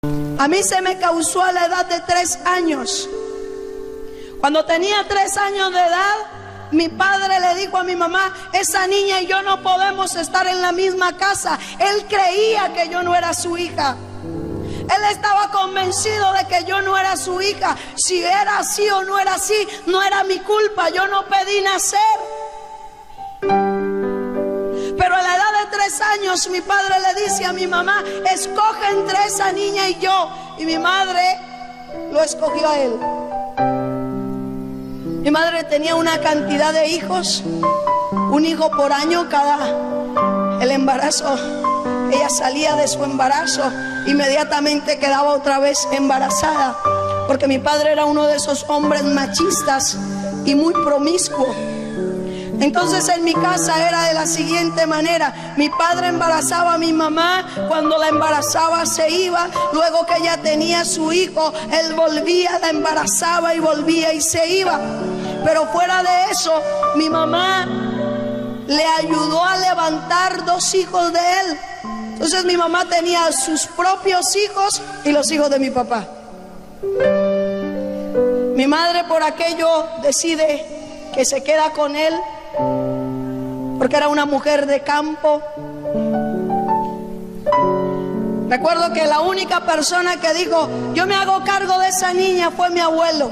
A mí se me causó a la edad de 3 años. Cuando tenía 3 años de edad, mi padre le dijo a mi mamá: esa niña y yo no podemos estar en la misma casa. Él creía que yo no era su hija. Él estaba convencido de que yo no era su hija. Si era así o no era así, no era mi culpa. Yo no pedí nacer. Pero a la edad de 3 años mi padre le dice a mi mamá: escoge entre esa niña y yo. Y mi madre lo escogió a él. Mi madre tenía una cantidad de hijos, un hijo por año cada el embarazo. Ella salía de su embarazo, inmediatamente quedaba otra vez embarazada, porque mi padre era uno de esos hombres machistas y muy promiscuo. Entonces en mi casa era de la siguiente manera: mi padre embarazaba a mi mamá, cuando la embarazaba se iba, luego que ella tenía su hijo, él volvía, la embarazaba y volvía y se iba. Pero fuera de eso, mi mamá le ayudó a levantar 2 hijos de él. Entonces mi mamá tenía sus propios hijos y los hijos de mi papá. Mi madre por aquello decide que se queda con él, porque era una mujer de campo. Recuerdo que la única persona que dijo: yo me hago cargo de esa niña, fue mi abuelo.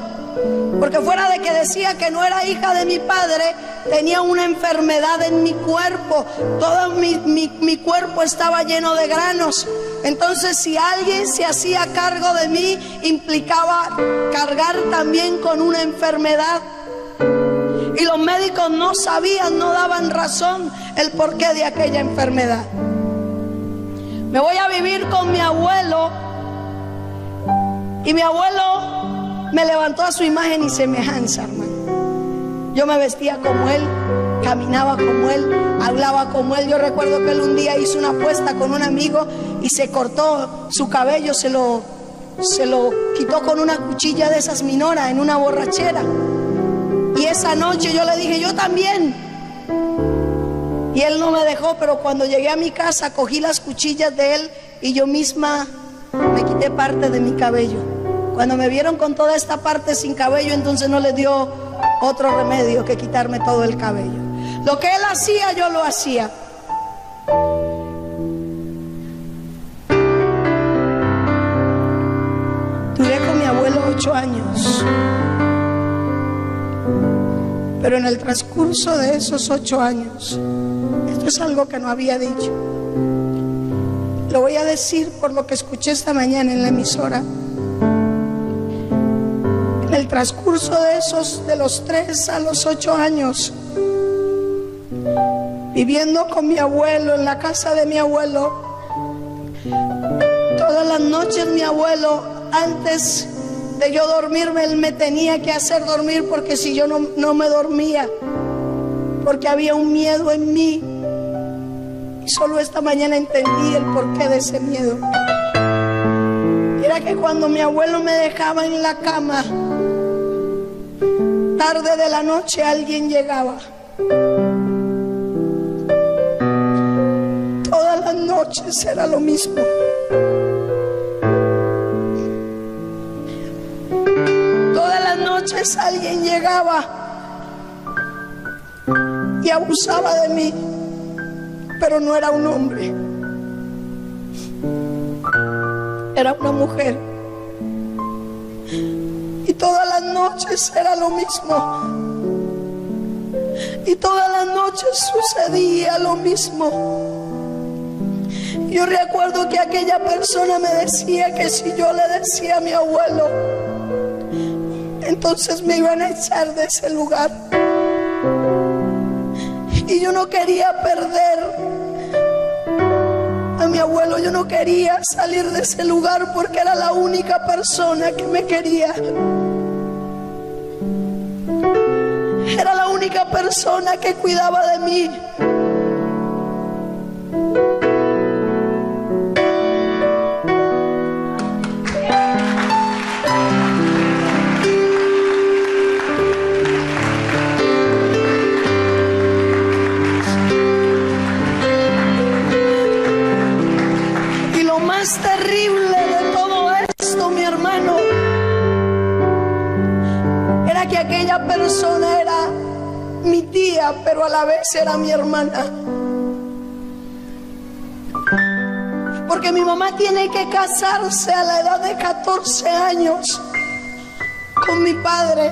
Porque fuera de que decía que no era hija de mi padre, tenía una enfermedad en mi cuerpo. Todo mi cuerpo estaba lleno de granos. Entonces si alguien se hacía cargo de mí, implicaba cargar también con una enfermedad. Y los médicos no sabían, no daban razón el porqué de aquella enfermedad. Me voy a vivir con mi abuelo, y mi abuelo me levantó a su imagen y semejanza, hermano. Yo me vestía como él, caminaba como él, hablaba como él. Yo recuerdo que él un día hizo una apuesta con un amigo y se cortó su cabello, se lo quitó con una cuchilla de esas minoras en una borrachera. Y esa noche yo le dije: yo también. Y él no me dejó, pero cuando llegué a mi casa cogí las cuchillas de él y yo misma me quité parte de mi cabello. Cuando me vieron con toda esta parte sin cabello, entonces no les dio otro remedio que quitarme todo el cabello. Lo que él hacía, yo lo hacía. Duré con mi abuelo 8 años. Pero en el transcurso de esos 8 años, esto es algo que no había dicho, lo voy a decir por lo que escuché esta mañana en la emisora. En el transcurso de los 3 a los 8 años, viviendo con mi abuelo en la casa de mi abuelo, todas las noches mi abuelo, antes de yo dormirme, él me tenía que hacer dormir, porque si yo no me dormía, porque había un miedo en mí. Y solo esta mañana entendí el porqué de ese miedo. Era que cuando mi abuelo me dejaba en la cama, tarde de la noche alguien llegaba. Todas las noches era lo mismo. Todas las noches alguien llegaba y abusaba de mí, pero no era un hombre, era una mujer. Y todas las noches era lo mismo. Y todas las noches sucedía lo mismo. Yo recuerdo que aquella persona me decía que si yo le decía a mi abuelo, entonces me iban a echar de ese lugar. Y yo no quería perder a mi abuelo, yo no quería salir de ese lugar, porque era la única persona que me quería. Era la única persona que cuidaba de mí. Y lo más terrible de todo que aquella persona era mi tía, pero a la vez era mi hermana. Porque mi mamá tiene que casarse a la edad de 14 años con mi padre.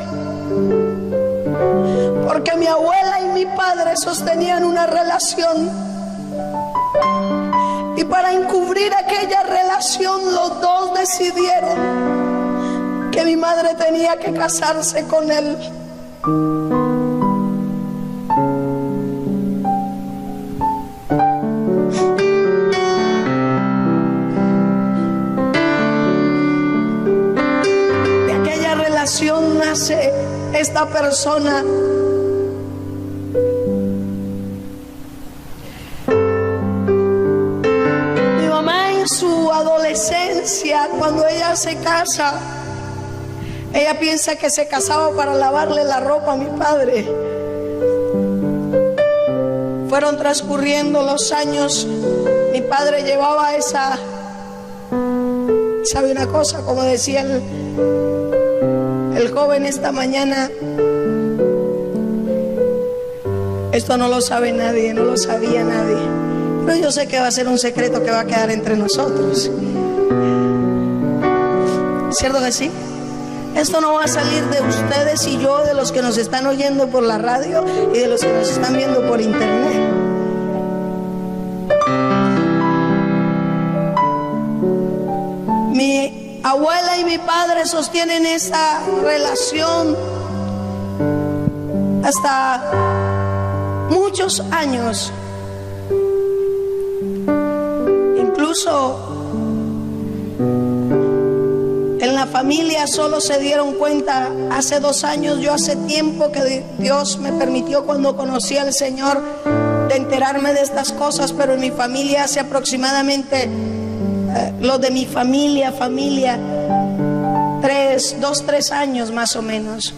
Porque mi abuela y mi padre sostenían una relación. Y para encubrir aquella relación, los dos decidieron que mi madre tenía que casarse con él. Nace esta persona. Mi mamá en su adolescencia, cuando ella se casa, ella piensa que se casaba para lavarle la ropa a mi padre. Fueron transcurriendo los años, mi padre llevaba esa, ¿sabe una cosa? Como decía el joven esta mañana, esto no lo sabe nadie, no lo sabía nadie, pero yo sé que va a ser un secreto que va a quedar entre nosotros. ¿Cierto que sí? Esto no va a salir de ustedes y yo, de los que nos están oyendo por la radio y de los que nos están viendo por internet. Mi abuela y mi padre sostienen esa relación hasta muchos años. Incluso en la familia solo se dieron cuenta hace 2 años, yo hace tiempo que Dios me permitió, cuando conocí al Señor, de enterarme de estas cosas, pero en mi familia hace aproximadamente, los de mi familia, 2-3 años más o menos.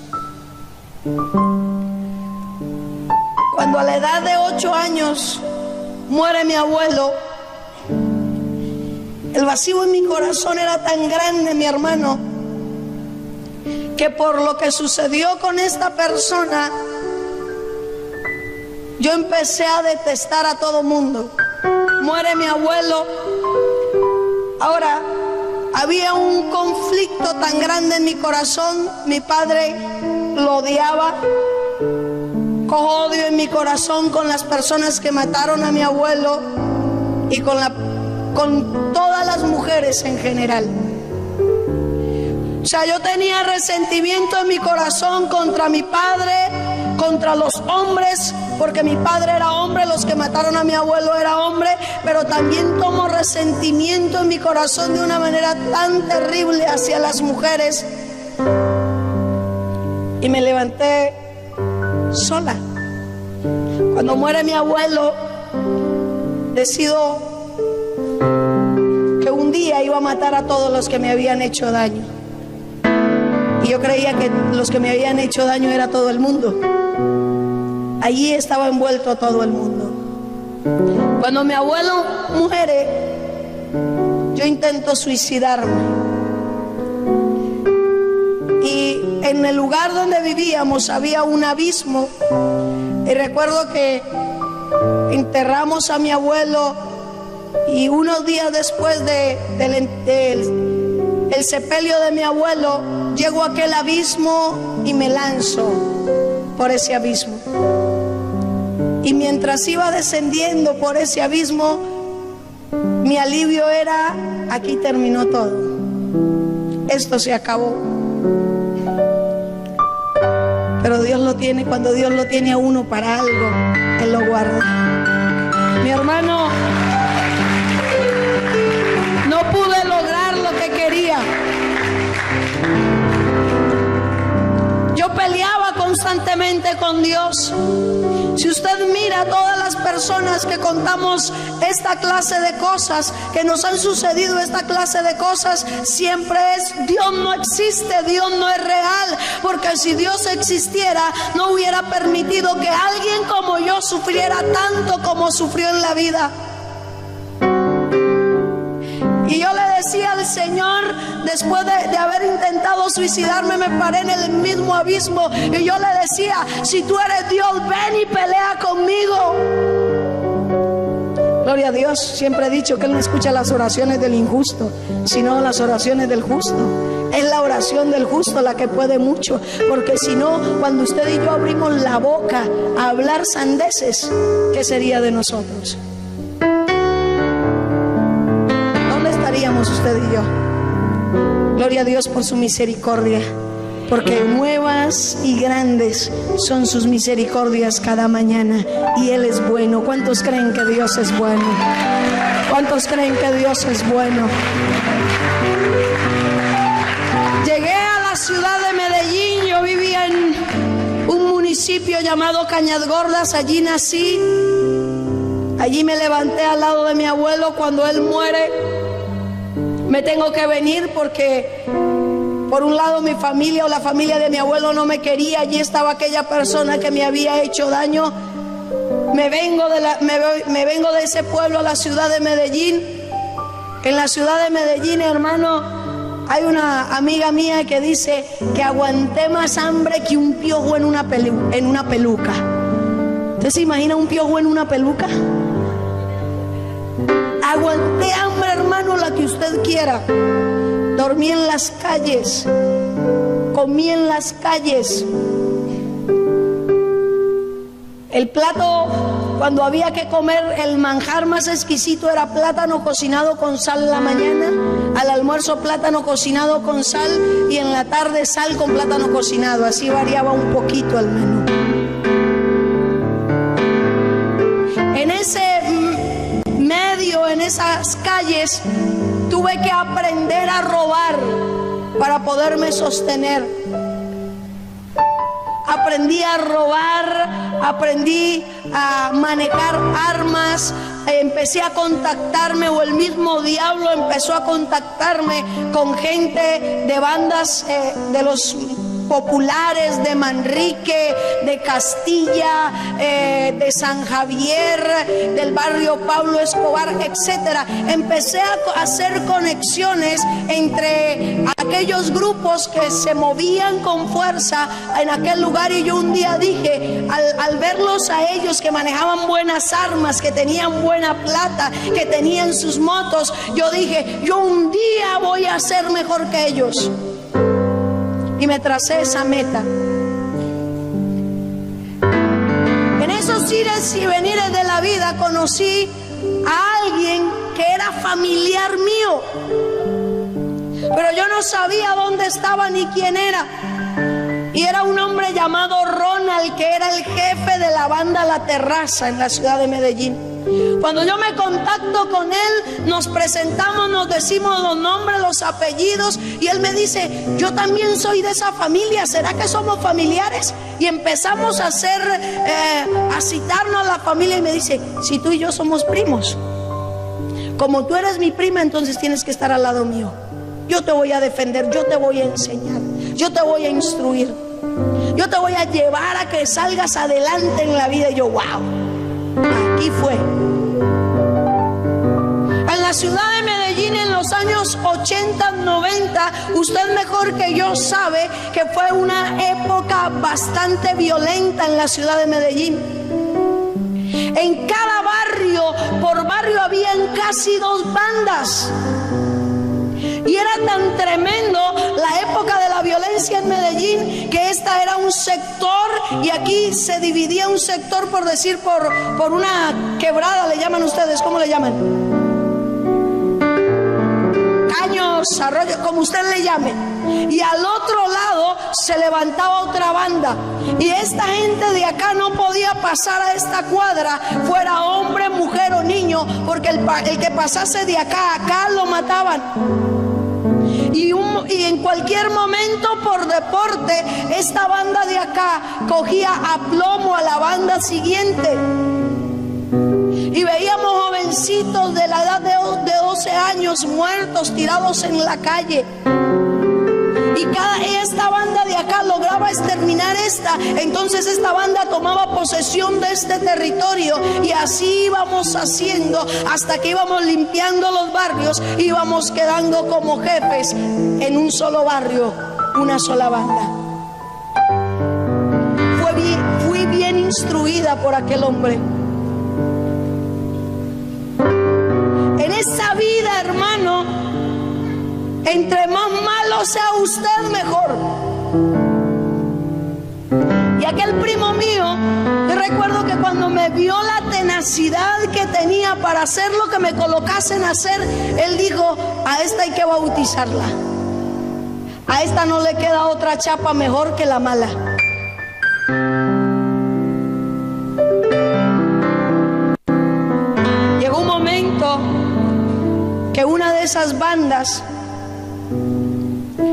Cuando a la edad de 8 años muere mi abuelo, el vacío en mi corazón era tan grande, mi hermano, que por lo que sucedió con esta persona, yo empecé a detestar a todo mundo. Muere mi abuelo. Ahora, había un conflicto tan grande en mi corazón. Mi padre lo odiaba. Cojo odio en mi corazón con las personas que mataron a mi abuelo y con todas las mujeres en general. O sea, yo tenía resentimiento en mi corazón contra mi padre, contra los hombres, porque mi padre era hombre, los que mataron a mi abuelo era hombre, pero también tomo resentimiento en mi corazón de una manera tan terrible hacia las mujeres. Y me levanté sola. Cuando muere mi abuelo, decido que un día iba a matar a todos los que me habían hecho daño. Y yo creía que los que me habían hecho daño era todo el mundo. Allí estaba envuelto todo el mundo. Cuando mi abuelo muere, yo intento suicidarme. Y en el lugar donde vivíamos había un abismo. Y recuerdo que enterramos a mi abuelo, y unos días después del sepelio de mi abuelo, llego a aquel abismo y me lanzo por ese abismo. Y mientras iba descendiendo por ese abismo, mi alivio era: aquí terminó todo, esto se acabó. Pero Dios lo tiene, cuando Dios lo tiene a uno para algo, Él lo guarda. Mi hermano, no pude lograr lo que quería. Yo peleaba constantemente con Dios. Si usted mira a todas las personas que contamos esta clase de cosas, que nos han sucedido esta clase de cosas, siempre es: Dios no existe, Dios no es real, porque si Dios existiera, no hubiera permitido que alguien como yo sufriera tanto como sufrió en la vida. Y yo le decía al Señor, después de haber intentado suicidarme, me paré en el mismo abismo y yo le decía: si tú eres Dios, ven y pelea conmigo. Gloria a Dios. Siempre he dicho que Él no escucha las oraciones del injusto, sino las oraciones del justo. Es la oración del justo la que puede mucho, porque si no, cuando usted y yo abrimos la boca a hablar sandeces, ¿qué sería de nosotros? ¿Dónde estaríamos usted y yo? Gloria a Dios por su misericordia, porque nuevas y grandes son sus misericordias cada mañana, y Él es bueno. ¿Cuántos creen que Dios es bueno? ¿Cuántos creen que Dios es bueno? Llegué a la ciudad de Medellín. Yo vivía en un municipio llamado Cañas Gordas. Allí nací. Allí me levanté al lado de mi abuelo. Cuando él muere, me tengo que venir porque por un lado mi familia o la familia de mi abuelo no me quería. Allí estaba aquella persona que me había hecho daño. Me vengo de ese pueblo a la ciudad de Medellín. En la ciudad de Medellín, hermano, hay una amiga mía que dice que aguanté más hambre que un piojo en una peluca. ¿Usted se imagina un piojo en una peluca? Aguanté hambre, hermano, la que usted quiera. Dormí en las calles, comí en las calles. El plato, cuando había que comer, el manjar más exquisito era plátano cocinado con sal en la mañana, al almuerzo plátano cocinado con sal y en la tarde sal con plátano cocinado. Así variaba un poquito el menú. En ese medio, en esas calles, tuve que aprender a robar para poderme sostener. Aprendí a robar, aprendí a manejar armas, empecé a contactarme, o el mismo diablo empezó a contactarme con gente de bandas de los populares, de Manrique, de Castilla, de San Javier, del barrio Pablo Escobar, etcétera. Empecé a hacer conexiones entre aquellos grupos que se movían con fuerza en aquel lugar, y yo un día dije, al verlos a ellos que manejaban buenas armas, que tenían buena plata, que tenían sus motos, yo dije, yo un día voy a ser mejor que ellos. Y me tracé esa meta. En esos ires y venires de la vida conocí a alguien que era familiar mío, pero yo no sabía dónde estaba ni quién era. Y era un hombre llamado Ronald, que era el jefe de la banda La Terraza en la ciudad de Medellín. Cuando yo me contacto con él, nos presentamos, nos decimos los nombres, los apellidos, y él me dice, yo también soy de esa familia, ¿será que somos familiares? Y empezamos a citarnos a la familia, y me dice, si tú y yo somos primos, como tú eres mi prima, entonces tienes que estar al lado mío. Yo te voy a defender, yo te voy a enseñar, yo te voy a instruir, yo te voy a llevar a que salgas adelante en la vida. Y yo, wow, aquí fue. En la ciudad de Medellín, en los años 80, 90, usted mejor que yo sabe que fue una época bastante violenta en la ciudad de Medellín. En cada barrio, por barrio, habían casi 2 bandas. Y era tan tremendo la época de la violencia en Medellín, que esta era un sector, y aquí se dividía un sector, por decir, por una quebrada, le llaman ustedes, ¿cómo le llaman? Caños, arroyos, como usted le llame. Y al otro lado se levantaba otra banda, y esta gente de acá no podía pasar a esta cuadra, fuera hombre, mujer o niño, porque el que pasase de acá a acá lo mataban. Y en cualquier momento, por deporte, esta banda de acá cogía a plomo a la banda siguiente. Y veíamos jovencitos de la edad de 12 años muertos, tirados en la calle. y esta banda de acá lograba exterminar esta, entonces esta banda tomaba posesión de este territorio, y así íbamos haciendo hasta que íbamos limpiando los barrios, íbamos quedando como jefes en un solo barrio, una sola banda. Fui bien instruida por aquel hombre. En esa vida, hermano, entre más malo sea usted, mejor. Y aquel primo mío, yo recuerdo que cuando me vio la tenacidad que tenía para hacer lo que me colocasen a hacer, él dijo: a esta hay que bautizarla. A esta no le queda otra chapa mejor que la mala. Llegó un momento que una de esas bandas,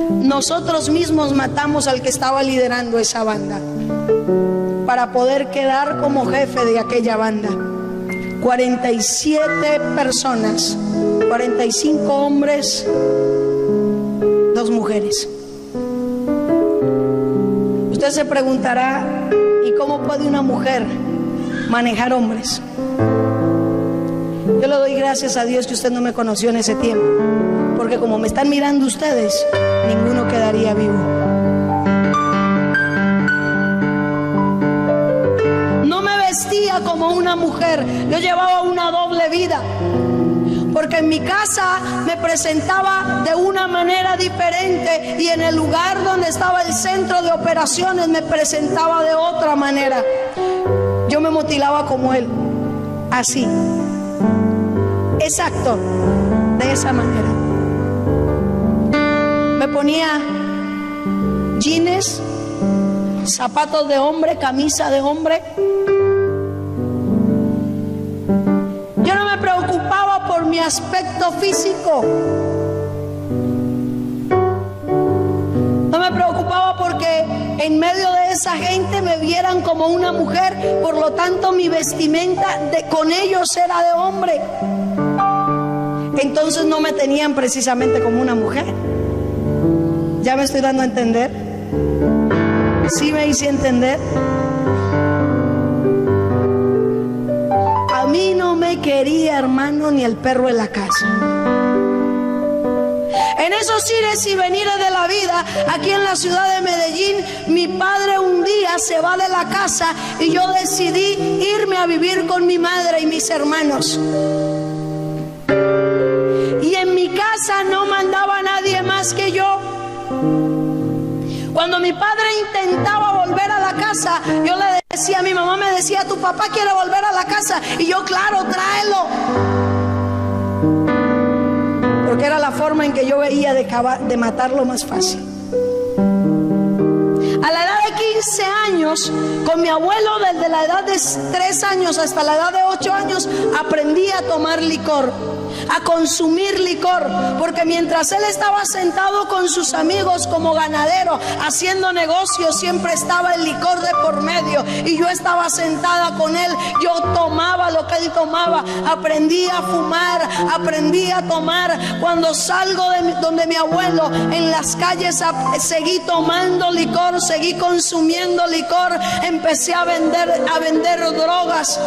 nosotros mismos matamos al que estaba liderando esa banda para poder quedar como jefe de aquella banda. 47 personas, 45 hombres, 2 mujeres. Usted se preguntará: ¿y cómo puede una mujer manejar hombres? Yo le doy gracias a Dios que usted no me conoció en ese tiempo, porque como me están mirando ustedes, ninguno quedaría vivo. No me vestía como una mujer, yo llevaba una doble vida, porque en mi casa me presentaba de una manera diferente, y en el lugar donde estaba el centro de operaciones me presentaba de otra manera. Yo me mutilaba como él, así, exacto, de esa manera. Me ponía jeans, zapatos de hombre, camisa de hombre. Yo no me preocupaba por mi aspecto físico. No me preocupaba porque en medio de esa gente me vieran como una mujer, por lo tanto mi vestimenta con ellos era de hombre. Entonces no me tenían precisamente como una mujer. ¿Ya me estoy dando a entender? ¿Sí me hice entender? A mí no me quería, hermano, ni el perro en la casa. En esos ires y venires de la vida, aquí en la ciudad de Medellín, mi padre un día se va de la casa y yo decidí irme a vivir con mi madre y mis hermanos. Y en mi casa no mandaba nadie más que yo. Cuando mi padre intentaba volver a la casa, yo le decía, mi mamá me decía: tu papá quiere volver a la casa. Y yo, claro, tráelo. Porque era la forma en que yo veía de matarlo más fácil. A la edad de 15 años, con mi abuelo, desde la edad de 3 años hasta la edad de 8 años, aprendí a tomar licor, a consumir licor, porque mientras él estaba sentado con sus amigos como ganadero haciendo negocios, siempre estaba el licor de por medio, y yo estaba sentada con él. Yo tomaba lo que él tomaba, aprendí a fumar, aprendí a tomar. Cuando salgo de donde mi abuelo, en las calles, seguí tomando licor, seguí consumiendo licor, empecé a vender drogas.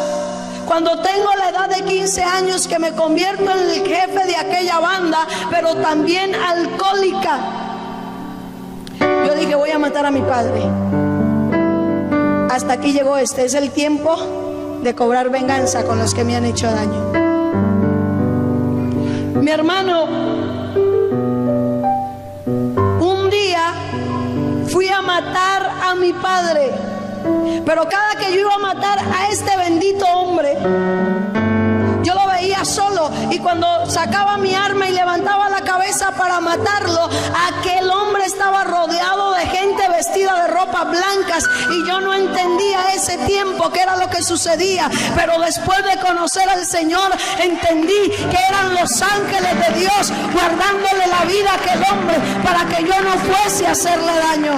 Cuando tengo la edad de 15 años, que me convierto en el jefe de aquella banda, pero también alcohólica, yo dije: voy a matar a mi padre. Hasta aquí llegó. Este es el tiempo de cobrar venganza con los que me han hecho daño. Mi hermano, un día fui a matar a mi padre. Pero cada que yo iba a matar a este bendito hombre, yo lo veía solo, y cuando sacaba mi arma y levantaba la cabeza para matarlo, aquel hombre estaba rodeado de gente vestida de ropas blancas, y yo no entendía ese tiempo qué era lo que sucedía. Pero después de conocer al Señor, entendí que eran los ángeles de Dios guardándole la vida a aquel hombre para que yo no fuese a hacerle daño.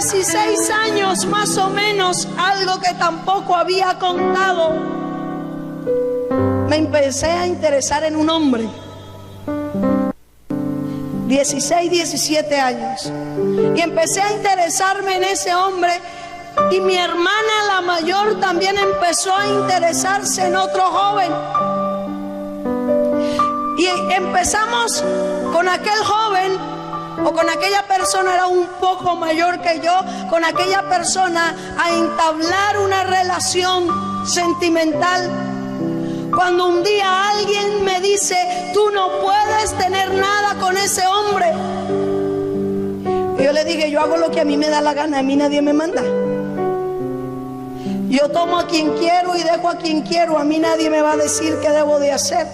16 años más o menos, algo que tampoco había contado, me empecé a interesar en un hombre. 16, 17 años. Y empecé a interesarme en ese hombre. Y mi hermana, la mayor, también empezó a interesarse en otro joven. Y empezamos con aquel joven, o con aquella persona, era un poco mayor que yo, con aquella persona a entablar una relación sentimental. Cuando un día alguien me dice: tú no puedes tener nada con ese hombre. Y yo le dije: yo hago lo que a mí me da la gana, a mí nadie me manda. Yo tomo a quien quiero y dejo a quien quiero, a mí nadie me va a decir qué debo de hacer.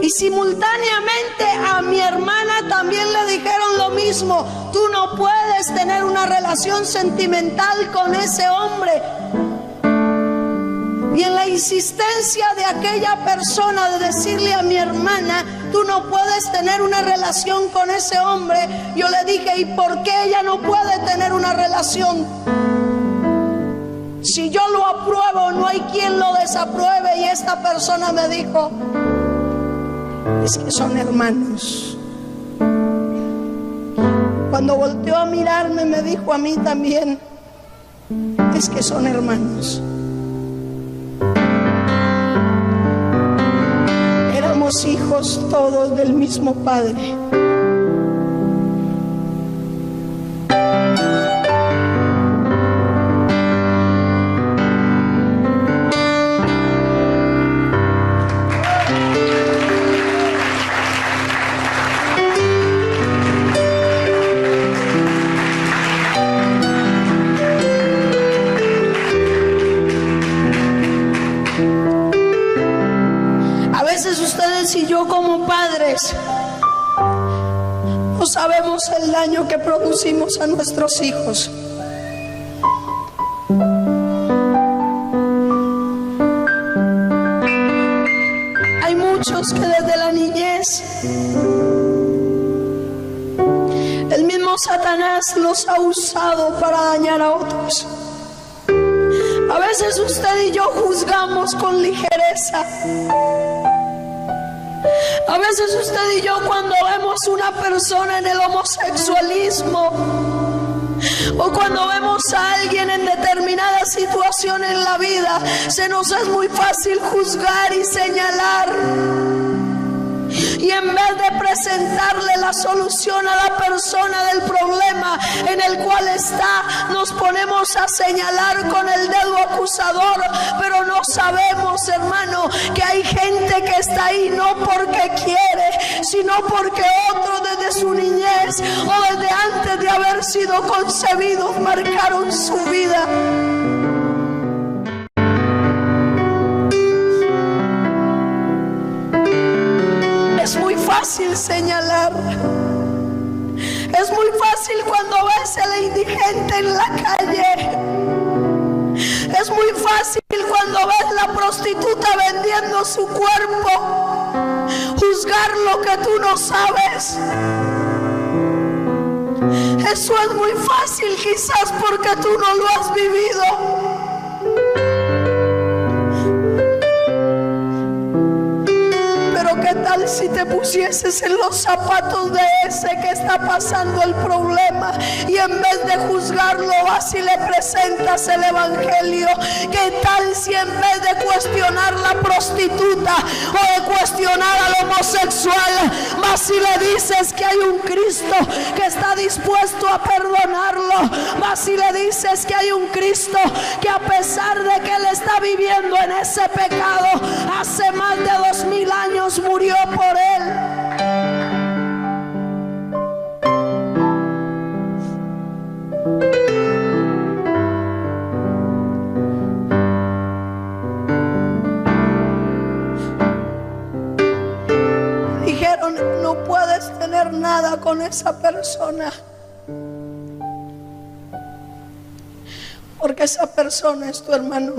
Y simultáneamente a mi hermana también le dijeron lo mismo: tú no puedes tener una relación sentimental con ese hombre. Y en la insistencia de aquella persona de decirle a mi hermana: tú no puedes tener una relación con ese hombre, yo le dije: ¿y por qué ella no puede tener una relación? Si yo lo apruebo, no hay quien lo desapruebe. Y esta persona me dijo: es que son hermanos. Cuando volteó a mirarme, me dijo a mí también: es que son hermanos. Éramos hijos todos del mismo Padre. Y yo, como padres, no sabemos el daño que producimos a nuestros hijos. Hay muchos que desde la niñez el mismo Satanás los ha usado para dañar a otros. A veces usted y yo juzgamos con ligereza. A veces usted y yo, cuando vemos una persona en el homosexualismo, o cuando vemos a alguien en determinada situación en la vida, se nos es muy fácil juzgar y señalar. Y en vez de presentarle la solución a la persona del problema en el cual está, nos ponemos a señalar con el dedo acusador. Pero no sabemos, hermano, que hay gente que está ahí no porque quiere, sino porque otros desde su niñez o desde antes de haber sido concebidos marcaron su vida. Es muy fácil señalar. Es muy fácil cuando ves a la indigente en la calle. Es muy fácil cuando ves la prostituta vendiendo su cuerpo, juzgar lo que tú no sabes. Eso es muy fácil, quizás porque tú no lo has vivido. ¿Qué tal si te pusieses en los zapatos de ese que está pasando el problema y en vez de juzgarlo vas y le presentas el evangelio? ¿Qué tal si en vez de cuestionar la prostituta o de cuestionar al homosexual, vas y le dices que hay un Cristo que está dispuesto a perdonarlo? Vas y le dices que hay un Cristo que, a pesar de que él está viviendo en ese pecado, hace más de 2000 años murió por él. Dijeron: no puedes tener nada con esa persona, porque esa persona es tu hermano.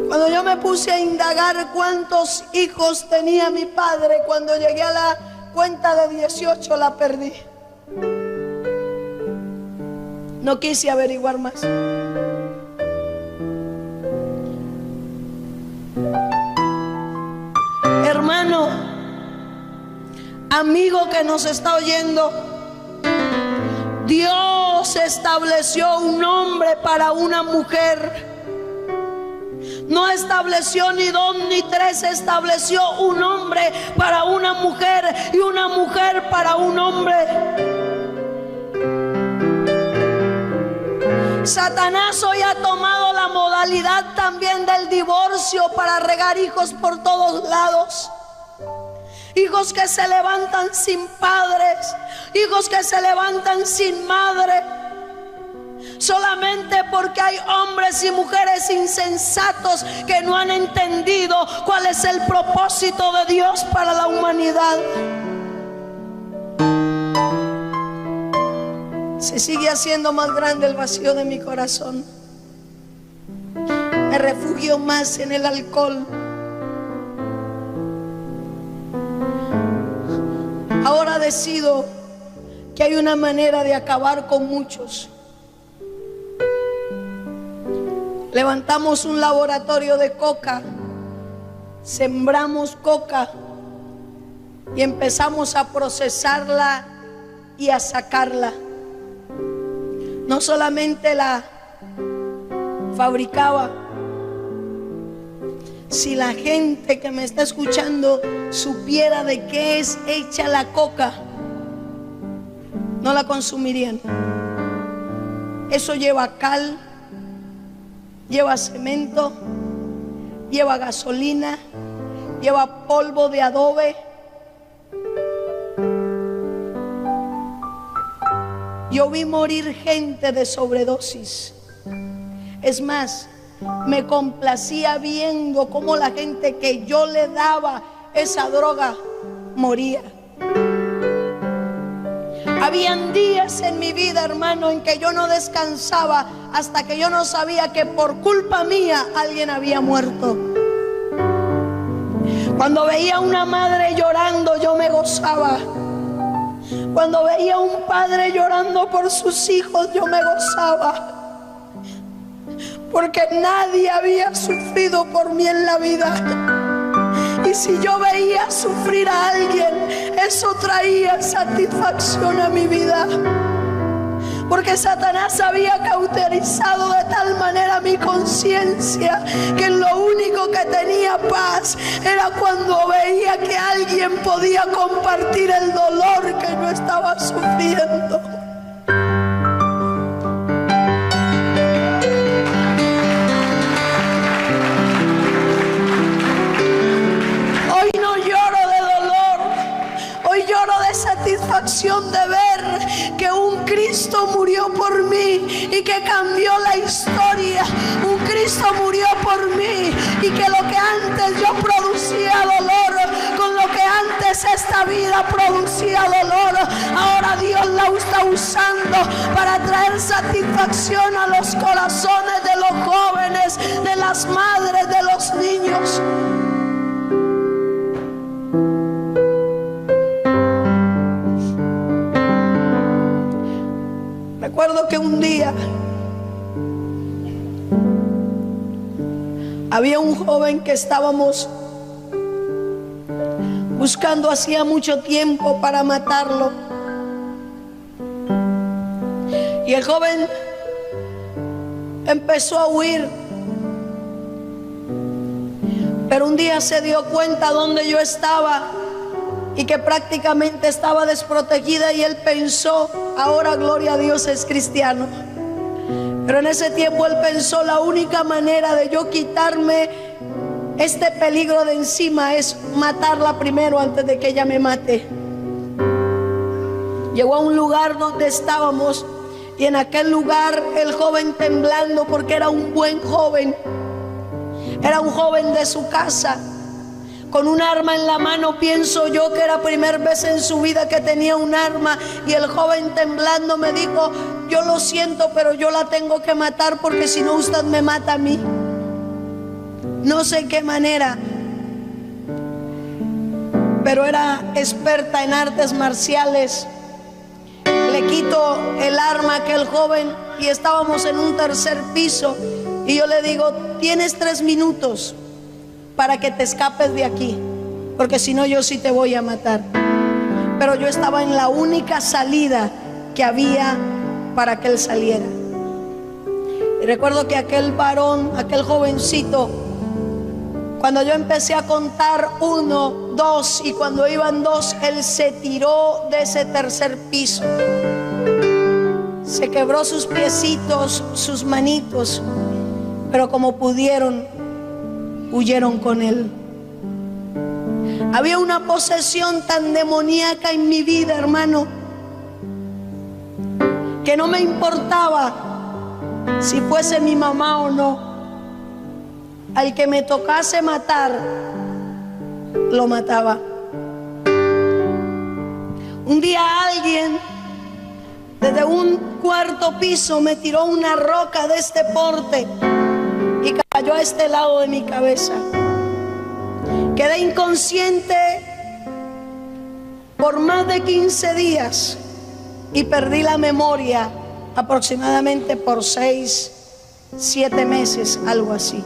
Cuando yo me puse a indagar cuántos hijos tenía mi padre, cuando llegué a la cuenta de 18 la perdí. No quise averiguar más. amigo que nos está oyendo, Dios estableció un hombre para una mujer. No estableció ni dos ni tres, estableció un hombre para una mujer y una mujer para un hombre. Satanás hoy ha tomado la modalidad también del divorcio para regar hijos por todos lados. Hijos que se levantan sin padres, hijos que se levantan sin madre, solamente porque hay hombres y mujeres insensatos que no han entendido cuál es el propósito de Dios para la humanidad. Se sigue haciendo más grande el vacío de mi corazón. Me refugio más en el alcohol. Ahora decido que hay una manera de acabar con muchos. Levantamos un laboratorio de coca, sembramos coca y empezamos a procesarla y a sacarla. No solamente la fabricaba. Si la gente que me está escuchando supiera de qué es hecha la coca, no la consumirían. Eso lleva cal, lleva cemento, lleva gasolina, lleva polvo de adobe. Yo vi morir gente de sobredosis. Es más, me complacía viendo cómo la gente que yo le daba esa droga moría. Habían días en mi vida, hermano, en que yo no descansaba hasta que yo no sabía que por culpa mía alguien había muerto. Cuando veía a una madre llorando, yo me gozaba. Cuando veía a un padre llorando por sus hijos, yo me gozaba. Porque nadie había sufrido por mí en la vida. Y si yo veía sufrir a alguien, eso traía satisfacción a mi vida. Porque Satanás había cauterizado de tal manera mi conciencia que lo único que tenía paz era cuando veía que alguien podía compartir el dolor que yo estaba sufriendo. Hoy no lloro de dolor, hoy lloro de satisfacción de ver que un Cristo murió por mí y que cambió la historia. Un Cristo murió por mí y que lo que antes yo producía dolor, con lo que antes esta vida producía dolor, ahora Dios la está usando para traer satisfacción a los corazones de los jóvenes, de las madres, de los niños. Recuerdo que un día había un joven que estábamos buscando hacía mucho tiempo para matarlo. Y el joven empezó a huir. Pero un día se dio cuenta dónde yo estaba y que prácticamente estaba desprotegida, y él pensó, ahora gloria a Dios es cristiano. Pero en ese tiempo él pensó, la única manera de yo quitarme este peligro de encima es matarla primero antes de que ella me mate. Llegó a un lugar donde estábamos, y en aquel lugar el joven, temblando porque era un buen joven, era un joven de su casa, con un arma en la mano. Pienso yo que era primera vez en su vida que tenía un arma, y el joven temblando me dijo, yo lo siento, pero yo la tengo que matar porque si no usted me mata a mí. No sé qué manera, pero era experta en artes marciales. Le quito el arma a aquel joven y estábamos en un tercer piso, y yo le digo, tienes 3 minutos para que te escapes de aquí, porque si no yo sí te voy a matar. pero yo estaba en la única salida que había para que él saliera. Y recuerdo que aquel varón, aquel jovencito, cuando yo empecé a contar 1, 2, y cuando iban 2, él se tiró de ese tercer piso. Se quebró sus piecitos, sus manitos, pero como pudieron, huyeron con él. Había una posesión tan demoníaca en mi vida, hermano, que no me importaba si fuese mi mamá o no. Al que me tocase matar, lo mataba. Un día alguien desde un 4º piso me tiró una roca de este porte y cayó a este lado de mi cabeza. Quedé inconsciente por más de 15 días y perdí la memoria aproximadamente por 6, 7 meses, algo así.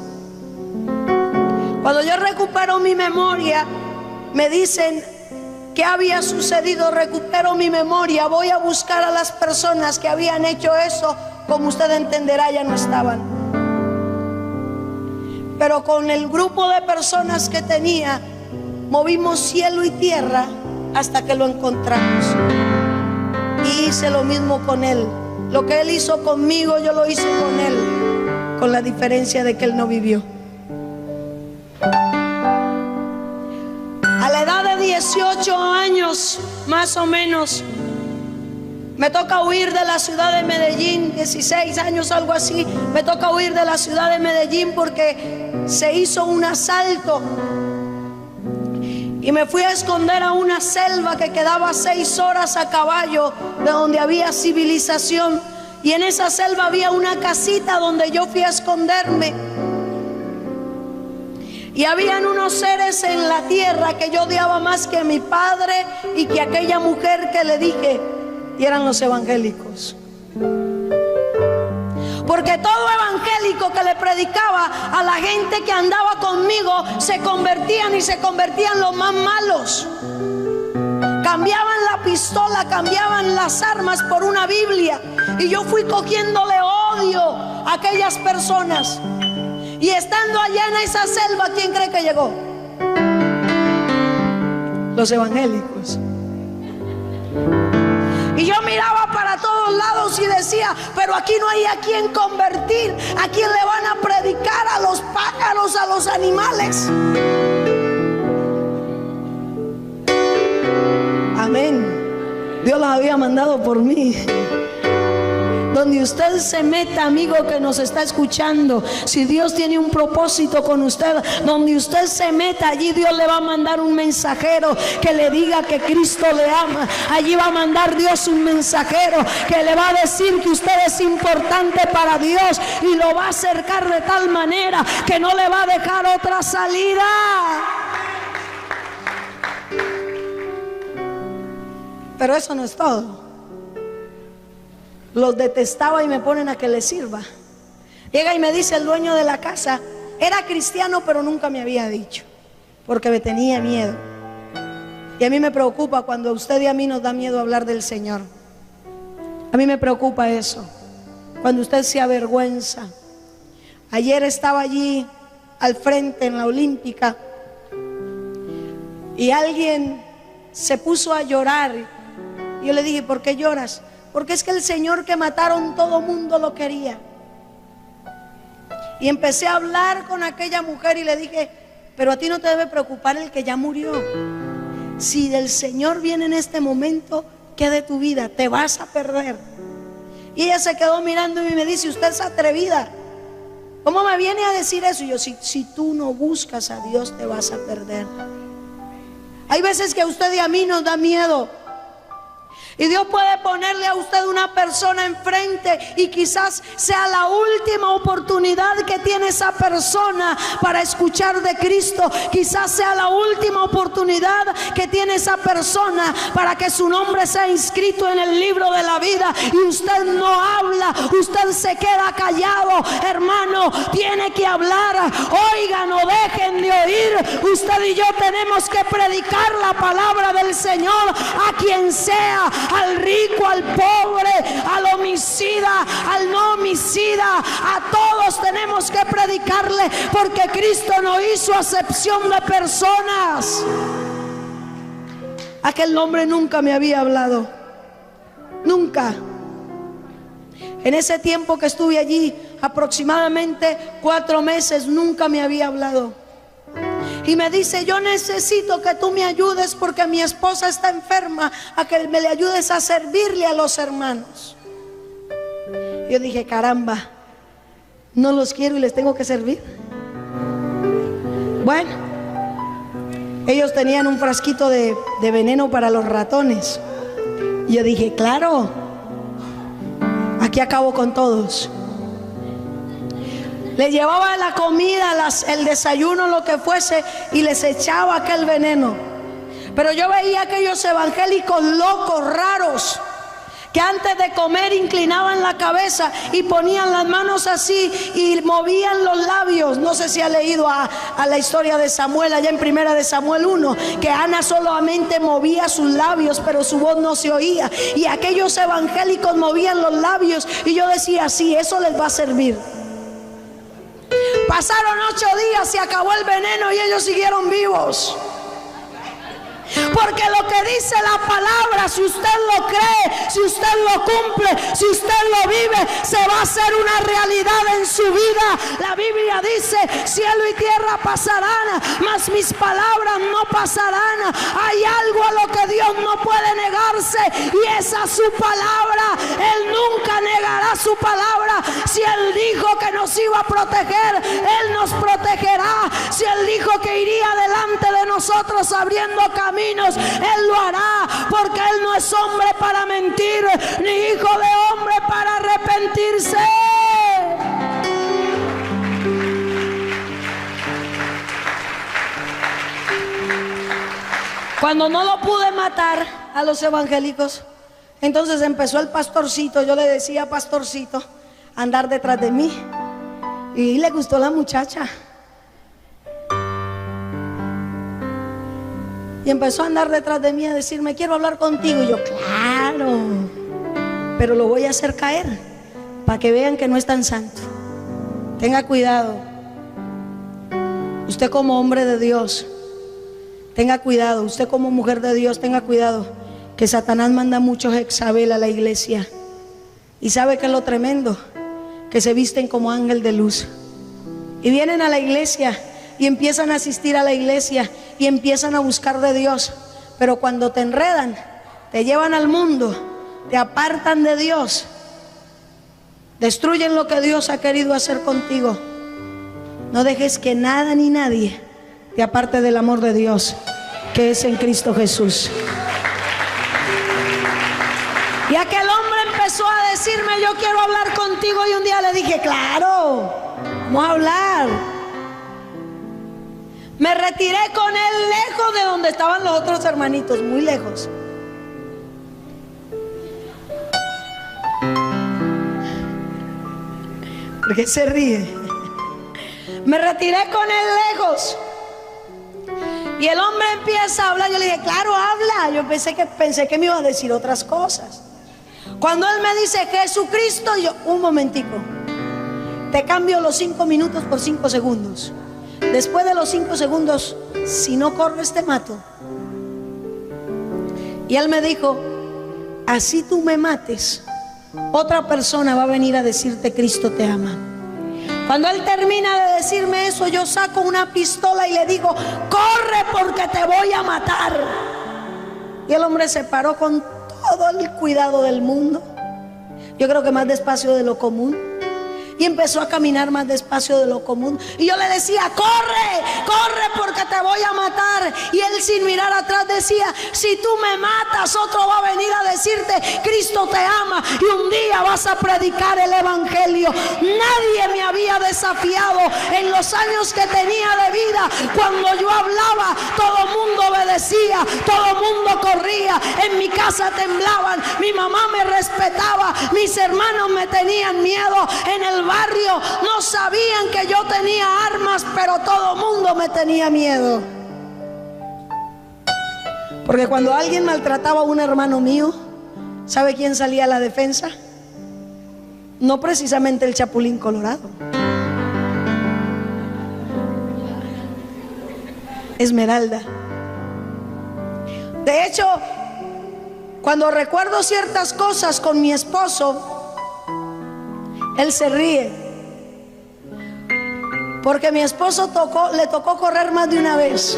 Cuando yo recupero mi memoria, me dicen qué había sucedido. Recupero mi memoria, voy a buscar a las personas que habían hecho eso. Como usted entenderá, ya no estaban. Pero con el grupo de personas que tenía, movimos cielo y tierra hasta que lo encontramos. Y hice lo mismo con él. Lo que él hizo conmigo, yo lo hice con él, con la diferencia de que él no vivió. A la edad de 18 años, más o menos, me toca huir de la ciudad de Medellín. 16 años, algo así. Me toca huir de la ciudad de Medellín porque se hizo un asalto. Y me fui a esconder a una selva que quedaba 6 horas a caballo de donde había civilización. Y en esa selva había una casita donde yo fui a esconderme. Y habían unos seres en la tierra que yo odiaba más que mi padre y que aquella mujer que le dije, y eran los evangélicos. Porque todo evangélico que le predicaba a la gente que andaba conmigo se convertían los más malos. Cambiaban la pistola, cambiaban las armas por una Biblia. Y yo fui cogiéndole odio a aquellas personas. Y estando allá en esa selva, ¿quién cree que llegó? Los evangélicos. Y yo miraba para todos lados y decía, pero aquí no hay a quien convertir. ¿A quién le van a predicar? A los pájaros, a los animales. Amén. Dios los había mandado por mí. Donde usted se meta, amigo que nos está escuchando, si Dios tiene un propósito con usted, donde usted se meta, allí Dios le va a mandar un mensajero que le diga que Cristo le ama. Allí va a mandar Dios un mensajero que le va a decir que usted es importante para Dios y lo va a acercar de tal manera que no le va a dejar otra salida. Pero eso no es todo. Los detestaba y me ponen a que les sirva. Llega y me dice el dueño de la casa, era cristiano pero nunca me había dicho, porque me tenía miedo. Y a mí me preocupa cuando a usted y a mí nos da miedo hablar del Señor. A mí me preocupa eso, cuando usted se avergüenza. Ayer estaba allí al frente en la Olímpica y alguien se puso a llorar. Y yo le dije, ¿por qué lloras? Porque es que el Señor que mataron todo mundo lo quería. Y empecé a hablar con aquella mujer y le dije, pero a ti no te debe preocupar el que ya murió. Si del Señor viene en este momento, ¿qué de tu vida? Te vas a perder. Y ella se quedó mirando y me dice, usted es atrevida. ¿Cómo me viene a decir eso? Y yo, si tú no buscas a Dios, te vas a perder. Hay veces que a usted y a mí nos da miedo. Y Dios puede ponerle a usted una persona enfrente y quizás sea la última oportunidad que tiene esa persona para escuchar de Cristo. Quizás sea la última oportunidad que tiene esa persona para que su nombre sea inscrito en el libro de la vida. Y usted no habla, usted se queda callado. Hermano, tiene que hablar. Oigan, no dejen de oír. Usted y yo tenemos que predicar la palabra del Señor a quien sea. Al rico, al pobre, al homicida, al no homicida, a todos tenemos que predicarle, porque Cristo no hizo acepción de personas. Aquel hombre nunca me había hablado, nunca. En ese tiempo que estuve allí, aproximadamente 4 meses, nunca me había hablado. Y me dice: yo necesito que tú me ayudes porque mi esposa está enferma, a que me le ayudes a servirle a los hermanos. Yo dije: caramba, no los quiero y les tengo que servir. Bueno, ellos tenían un frasquito de veneno para los ratones. Y yo dije: claro, aquí acabo con todos. Le llevaba la comida, el desayuno, lo que fuese, y les echaba aquel veneno. Pero yo veía aquellos evangélicos locos, raros, que antes de comer inclinaban la cabeza y ponían las manos así y movían los labios. No sé si ha leído a la historia de Samuel, allá en 1 de Samuel 1, que Ana solamente movía sus labios, pero su voz no se oía. Y aquellos evangélicos movían los labios, y yo decía: sí, eso les va a servir. Pasaron 8 días, se acabó el veneno y ellos siguieron vivos. Porque lo que dice la palabra, si usted lo cree, si usted lo cumple, si usted lo vive, se va a hacer una realidad en su vida. La Biblia dice: cielo y tierra pasarán, mas mis palabras no pasarán. Hay algo a lo que Dios no puede negarse, y esa es su palabra. Él nunca negará su palabra. Si Él dijo que nos iba a proteger, Él nos protegerá. Si Él dijo que iría delante de nosotros abriendo caminos, Él lo hará, porque Él no es hombre para mentir, ni hijo de hombre para arrepentirse. Cuando no lo pude matar a los evangélicos, entonces empezó el pastorcito, yo le decía pastorcito, a andar detrás de mí. Y le gustó la muchacha. Y empezó a andar detrás de mí, a decirme: quiero hablar contigo. Y yo: claro, pero lo voy a hacer caer para que vean que no es tan santo. Tenga cuidado. Usted como hombre de Dios, tenga cuidado. Usted como mujer de Dios, tenga cuidado, que Satanás manda muchos Jezabel a la iglesia. Y sabe que es lo tremendo, que se visten como ángel de luz y vienen a la iglesia y empiezan a asistir a la iglesia y empiezan a buscar de Dios, pero cuando te enredan, te llevan al mundo, te apartan de Dios, destruyen lo que Dios ha querido hacer contigo. No dejes que nada ni nadie te aparte del amor de Dios, que es en Cristo Jesús. Y aquel hombre empezó a decirme: yo quiero hablar contigo. Y un día le dije: claro, vamos a hablar. Me retiré con él lejos de donde estaban los otros hermanitos, muy lejos. ¿Por qué se ríe? Me retiré con él lejos. Y el hombre empieza a hablar. Yo le dije: claro, habla. Yo pensé que me iba a decir otras cosas. Cuando él me dice Jesucristo, yo: un momentico, te cambio los 5 minutos por 5 segundos. Después de los 5 segundos, si no corres te mato. Y él me dijo: así tú me mates, otra persona va a venir a decirte Cristo te ama. Cuando él termina de decirme eso, yo saco una pistola y le digo: corre, porque te voy a matar. Y el hombre se paró con todo el cuidado del mundo, yo creo que más despacio de lo común, Y empezó a caminar más despacio de lo común. Y yo le decía, corre, corre porque te voy a matar. Y él, sin mirar atrás, decía, si tú me matas, otro va a venir a decirte, Cristo te ama y un día vas a predicar el evangelio. Nadie me había desafiado en los años que tenía de vida. Cuando yo hablaba, todo el mundo obedecía, todo el mundo corría. En mi casa temblaban, mi mamá me respetaba, mis hermanos me tenían miedo. En el barrio no sabían que yo tenía armas, pero todo el mundo me tenía miedo. Porque cuando alguien maltrataba a un hermano mío, ¿sabe quién salía a la defensa? No precisamente el Chapulín Colorado, Esmeralda. De hecho, cuando recuerdo ciertas cosas con mi esposo, él se ríe, porque mi esposo le tocó correr más de una vez,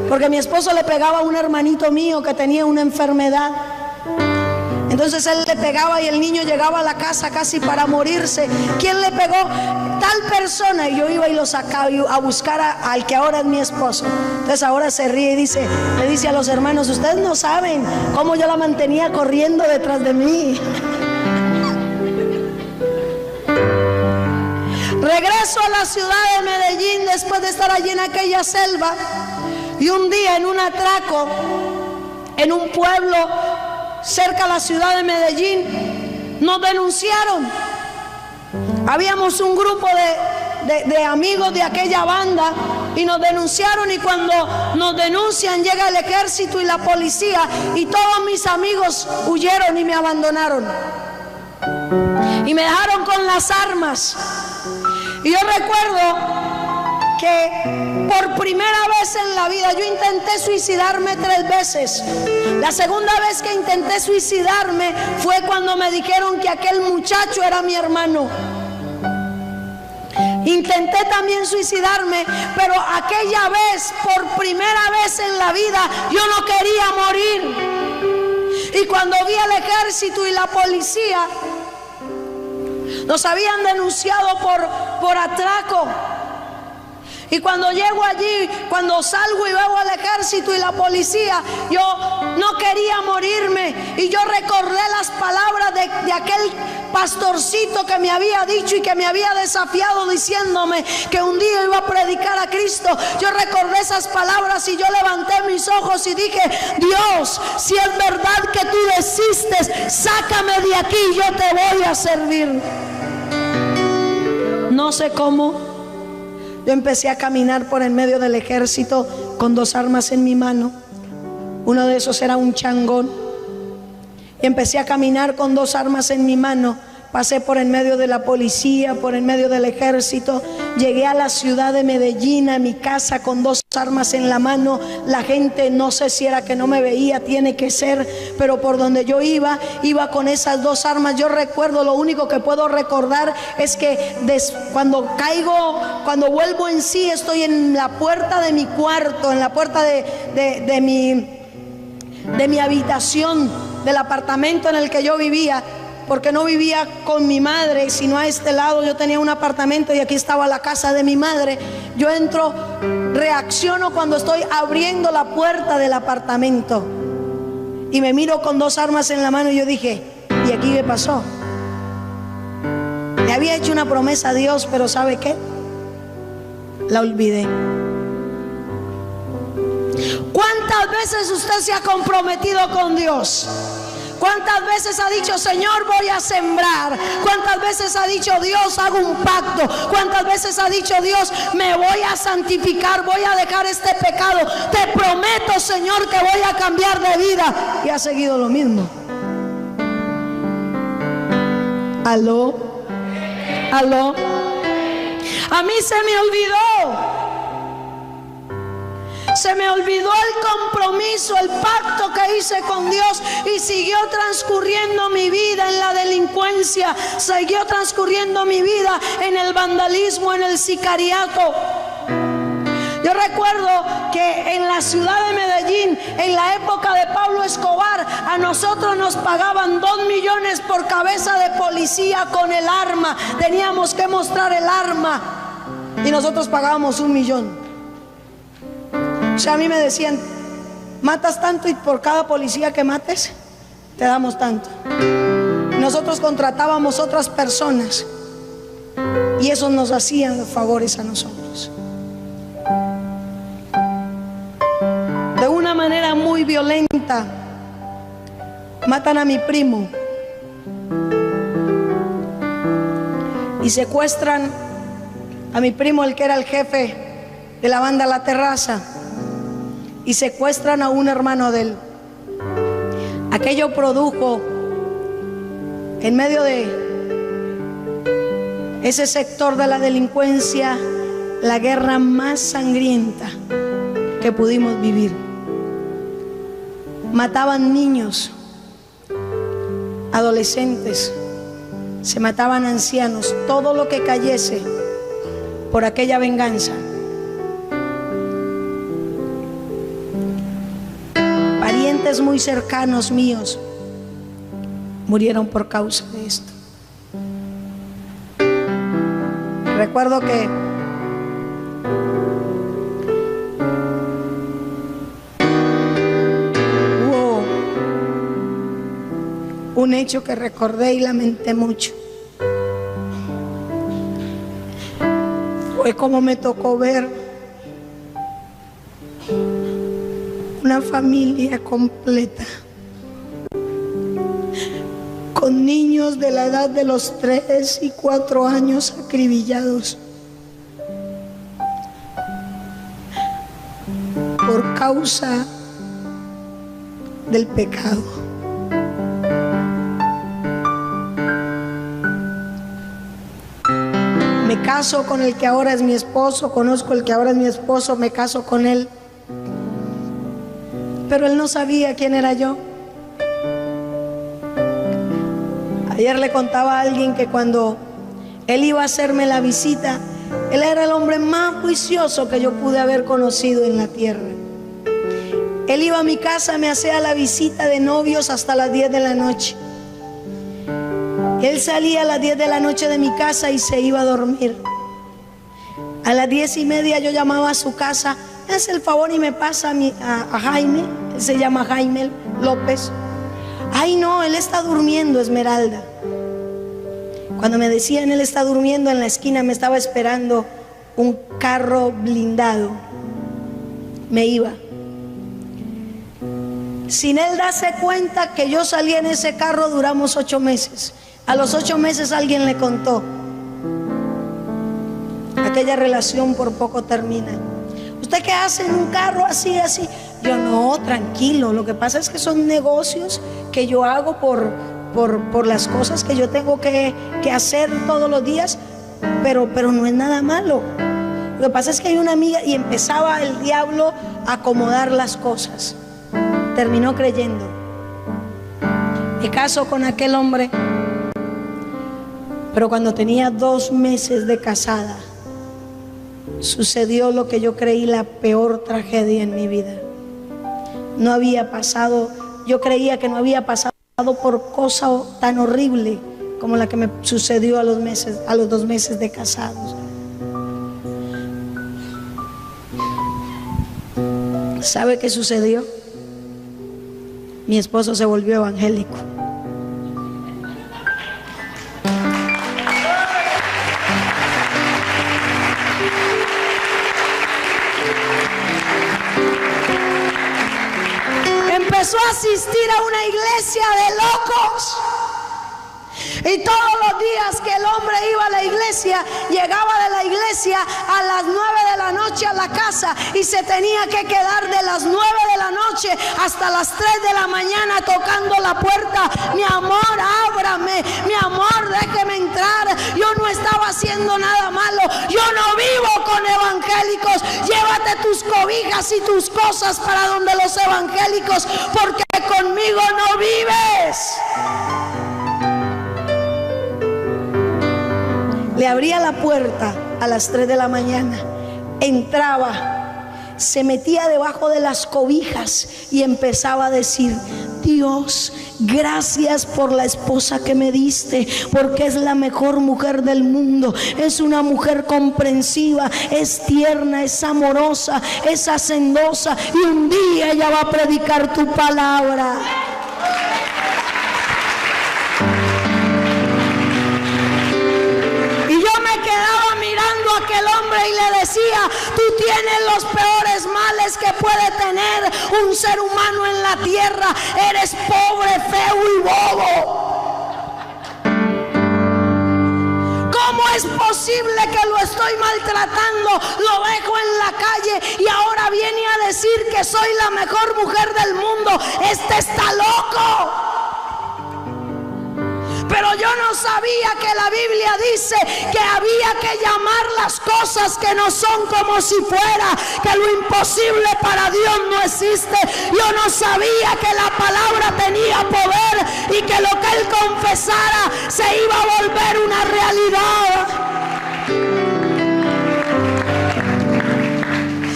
porque mi esposo le pegaba a un hermanito mío que tenía una enfermedad. Entonces él le pegaba y el niño llegaba a la casa casi para morirse. ¿Quién le pegó? Tal persona. Y yo iba y lo sacaba a buscar al que ahora es mi esposo. Entonces ahora se ríe y le dice a los hermanos, ustedes no saben cómo yo la mantenía corriendo detrás de mí. Regreso a la ciudad de Medellín después de estar allí en aquella selva. Y un día en un atraco, en un pueblo cerca de la ciudad de Medellín, nos denunciaron. Habíamos un grupo de amigos de aquella banda y nos denunciaron, y cuando nos denuncian llega el ejército y la policía, y todos mis amigos huyeron y me abandonaron y me dejaron con las armas. Y yo recuerdo que por primera vez en la vida yo intenté suicidarme 3 veces. La segunda vez que intenté suicidarme fue cuando me dijeron que aquel muchacho era mi hermano. Intenté también suicidarme, pero aquella vez, por primera vez en la vida, yo no quería morir. Y cuando vi al ejército y la policía, nos habían denunciado por atraco. Y cuando llego allí, cuando salgo y veo al ejército y la policía, yo no quería morirme. Y yo recordé las palabras de aquel pastorcito que me había dicho y que me había desafiado diciéndome que un día iba a predicar a Cristo. Yo recordé esas palabras y yo levanté mis ojos y dije, Dios, si es verdad que tú desistes, sácame de aquí, yo te voy a servir. No sé cómo, yo empecé a caminar por en medio del ejército con 2 armas en mi mano. Uno de esos era un changón. Y empecé a caminar con 2 armas en mi mano. Pasé por en medio de la policía, por en medio del ejército. Llegué a la ciudad de Medellín, a mi casa con 2 armas en la mano. La gente, no sé si era que no me veía, tiene que ser, pero por donde yo iba con esas 2 armas. Yo recuerdo, lo único que puedo recordar es que cuando vuelvo en sí, estoy en la puerta de mi cuarto, en la puerta de mi habitación, del apartamento en el que yo vivía. Porque no vivía con mi madre, sino a este lado yo tenía un apartamento y aquí estaba la casa de mi madre. Yo entro, reacciono cuando estoy abriendo la puerta del apartamento y me miro con 2 armas en la mano y yo dije, ¿y aquí qué pasó? Le había hecho una promesa a Dios, pero ¿sabe qué? La olvidé. ¿Cuántas veces usted se ha comprometido con Dios? ¿Cuántas veces ha dicho, Señor, voy a sembrar? ¿Cuántas veces ha dicho, Dios, hago un pacto? ¿Cuántas veces ha dicho, Dios, me voy a santificar, voy a dejar este pecado? Te prometo, Señor, que voy a cambiar de vida. Y ha seguido lo mismo. ¿Aló? ¿Aló? A mí se me olvidó. Se me olvidó el compromiso, el pacto que hice con Dios, y siguió transcurriendo mi vida en la delincuencia, siguió transcurriendo mi vida en el vandalismo, en el sicariato. Yo Yo recuerdo que en la ciudad de Medellín, en la época de Pablo Escobar, a nosotros nos pagaban 2 millones por cabeza de policía con el arma. Teníamos que mostrar el arma y nosotros pagábamos 1 millón. O sea, a mí me decían, matas tanto y por cada policía que mates, te damos tanto. Nosotros contratábamos otras personas y esos nos hacían los favores a nosotros. De una manera muy violenta matan a mi primo y secuestran a mi primo, el que era el jefe de la banda La Terraza, y secuestran a un hermano de él. Aquello produjo en medio de ese sector de la delincuencia la guerra más sangrienta que pudimos vivir. Mataban niños, adolescentes, se mataban ancianos, todo lo que cayese por aquella venganza. Parientes muy cercanos míos murieron por causa de esto. Recuerdo que hubo un hecho que recordé y lamenté mucho. Fue como me tocó ver una familia completa con niños de la edad de los 3 y 4 años acribillados por causa del pecado. Me caso con el que ahora es mi esposo, conozco el que ahora es mi esposo, me caso con él, pero él no sabía quién era yo. Ayer le contaba a alguien que cuando él iba a hacerme la visita, él era el hombre más juicioso que yo pude haber conocido en la tierra. Él iba a mi casa, me hacía la visita de novios hasta las 10 de la noche. Él salía a las 10 de la noche de mi casa y se iba a dormir. A las 10:30 yo llamaba a su casa, me hace el favor y me pasa a Jaime, él se llama Jaime López. Ay no, él está durmiendo, Esmeralda. Cuando me decían él está durmiendo, en la esquina me estaba esperando un carro blindado. Me iba. Sin él darse cuenta que yo salí en ese carro, duramos 8 meses. A los 8 meses alguien le contó. Aquella relación por poco termina. ¿Usted qué hace en un carro así, así? Yo no, tranquilo. Lo que pasa es que son negocios que yo hago por las cosas que yo tengo que hacer todos los días, pero no es nada malo. Lo que pasa es que hay una amiga, y empezaba el diablo a acomodar las cosas. Terminó creyendo. Me caso con aquel hombre, pero cuando tenía 2 meses de casada, sucedió lo que yo creí la peor tragedia en mi vida. No había pasado, yo creía que no había pasado por cosa tan horrible como la que me sucedió a los 2 meses de casados. ¿Sabe qué sucedió? Mi esposo se volvió evangélico. Empezó a asistir a una iglesia de locos. Y todos los días que el hombre iba a la iglesia, llegaba de la iglesia a las 9 de la noche a la casa y se tenía que quedar de las 9 de la noche hasta las 3 de la mañana tocando la puerta. Mi amor, ábrame, mi amor, déjeme entrar. Yo no estaba haciendo nada malo, yo no vivo con evangélicos. Llévate tus cobijas y tus cosas para donde los evangélicos, porque conmigo no vives. Le abría la puerta a las 3 de la mañana, entraba se metía debajo de las cobijas y empezaba a decir: Dios, gracias por la esposa que me diste, porque es la mejor mujer del mundo. Es una mujer comprensiva, es tierna, es amorosa, es hacendosa, y un día ella va a predicar tu palabra. Y yo me quedaba mirando a aquel hombre y le decía: tú tienes los peores males que puede tener un ser humano en la tierra. Eres pobre, feo y bobo. ¿Cómo es posible que lo estoy maltratando? Lo dejo en la calle y ahora viene a decir que soy la mejor mujer del mundo. Este está loco. Pero yo no sabía que la Biblia dice que había que llamar las cosas que no son como si fuera, que lo imposible para Dios no existe. Yo no sabía que la palabra tenía poder y que lo que él confesara se iba a volver una realidad.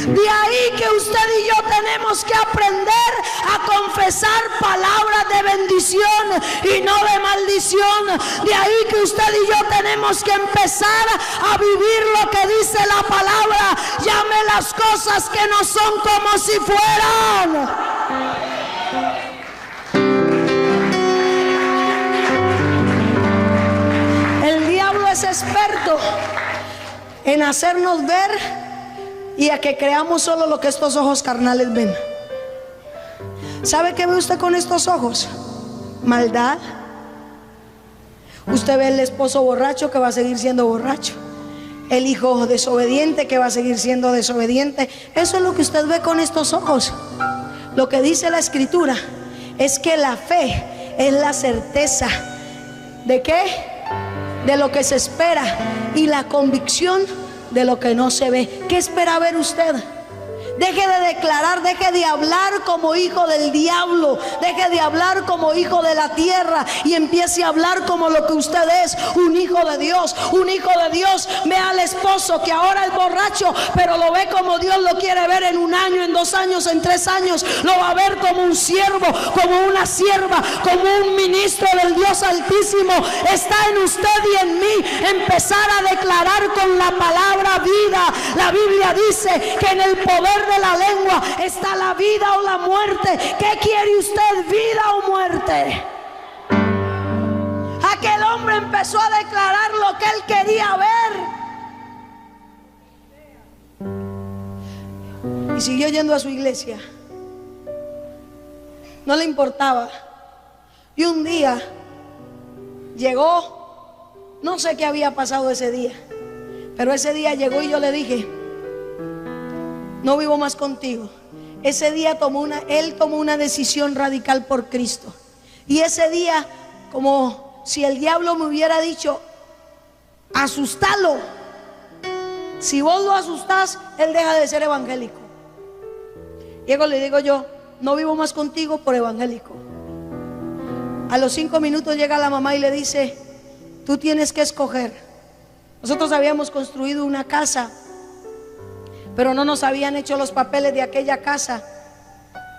De ahí que usted y yo tenemos que aprender a confesar palabras de bendición y no de maldición. De ahí que usted y yo tenemos que empezar a vivir lo que dice la palabra. Llame las cosas que no son como si fueran. El diablo es experto en hacernos ver y a que creamos solo lo que estos ojos carnales ven. ¿Sabe qué ve usted con estos ojos? Maldad. Usted ve el esposo borracho, que va a seguir siendo borracho. El hijo desobediente, que va a seguir siendo desobediente. Eso es lo que usted ve con estos ojos. Lo que dice la Escritura es que la fe es la certeza ¿de qué? De lo que se espera, y la convicción de lo que no se ve. ¿Qué espera ver usted? Deje de declarar, deje de hablar como hijo del diablo, deje de hablar como hijo de la tierra y empiece a hablar como lo que usted es, un hijo de Dios. Un hijo de Dios ve al esposo que ahora es borracho, pero lo ve como Dios lo quiere ver en 1 año, en 2 años, en 3 años. Lo va a ver como un siervo, como una sierva, como un ministro del Dios Altísimo. Está en usted y en mí empezar a declarar con la palabra vida. La Biblia dice que en el poder de la lengua está la vida o la muerte. ¿Qué quiere usted, vida o muerte? Aquel hombre empezó a declarar lo que él quería ver y siguió yendo a su iglesia. No le importaba. Y un día llegó, no sé qué había pasado ese día, pero ese día llegó y yo le dije: no vivo más contigo. Ese día él tomó una decisión radical por Cristo. Y ese día, como si el diablo me hubiera dicho: asustalo. Si vos lo asustás, él deja de ser evangélico. Llego, le digo yo: no vivo más contigo por evangélico. A los 5 minutos llega la mamá y le dice: tú tienes que escoger. Nosotros habíamos construido una casa, pero no nos habían hecho los papeles de aquella casa.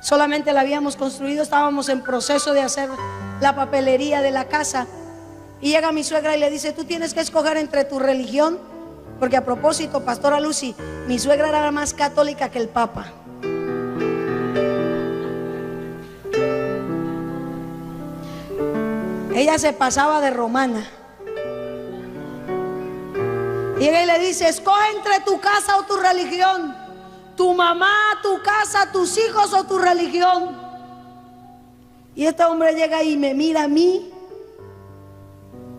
Solamente la habíamos construido, estábamos en proceso de hacer la papelería de la casa. Y llega mi suegra y le dice: tú tienes que escoger entre tu religión. Porque a propósito, pastora Lucy, mi suegra era más católica que el Papa. Ella se pasaba de romana. Llega y le dice: escoge entre tu casa o tu religión, tu mamá, tu casa, tus hijos o tu religión. Y este hombre llega y me mira a mí,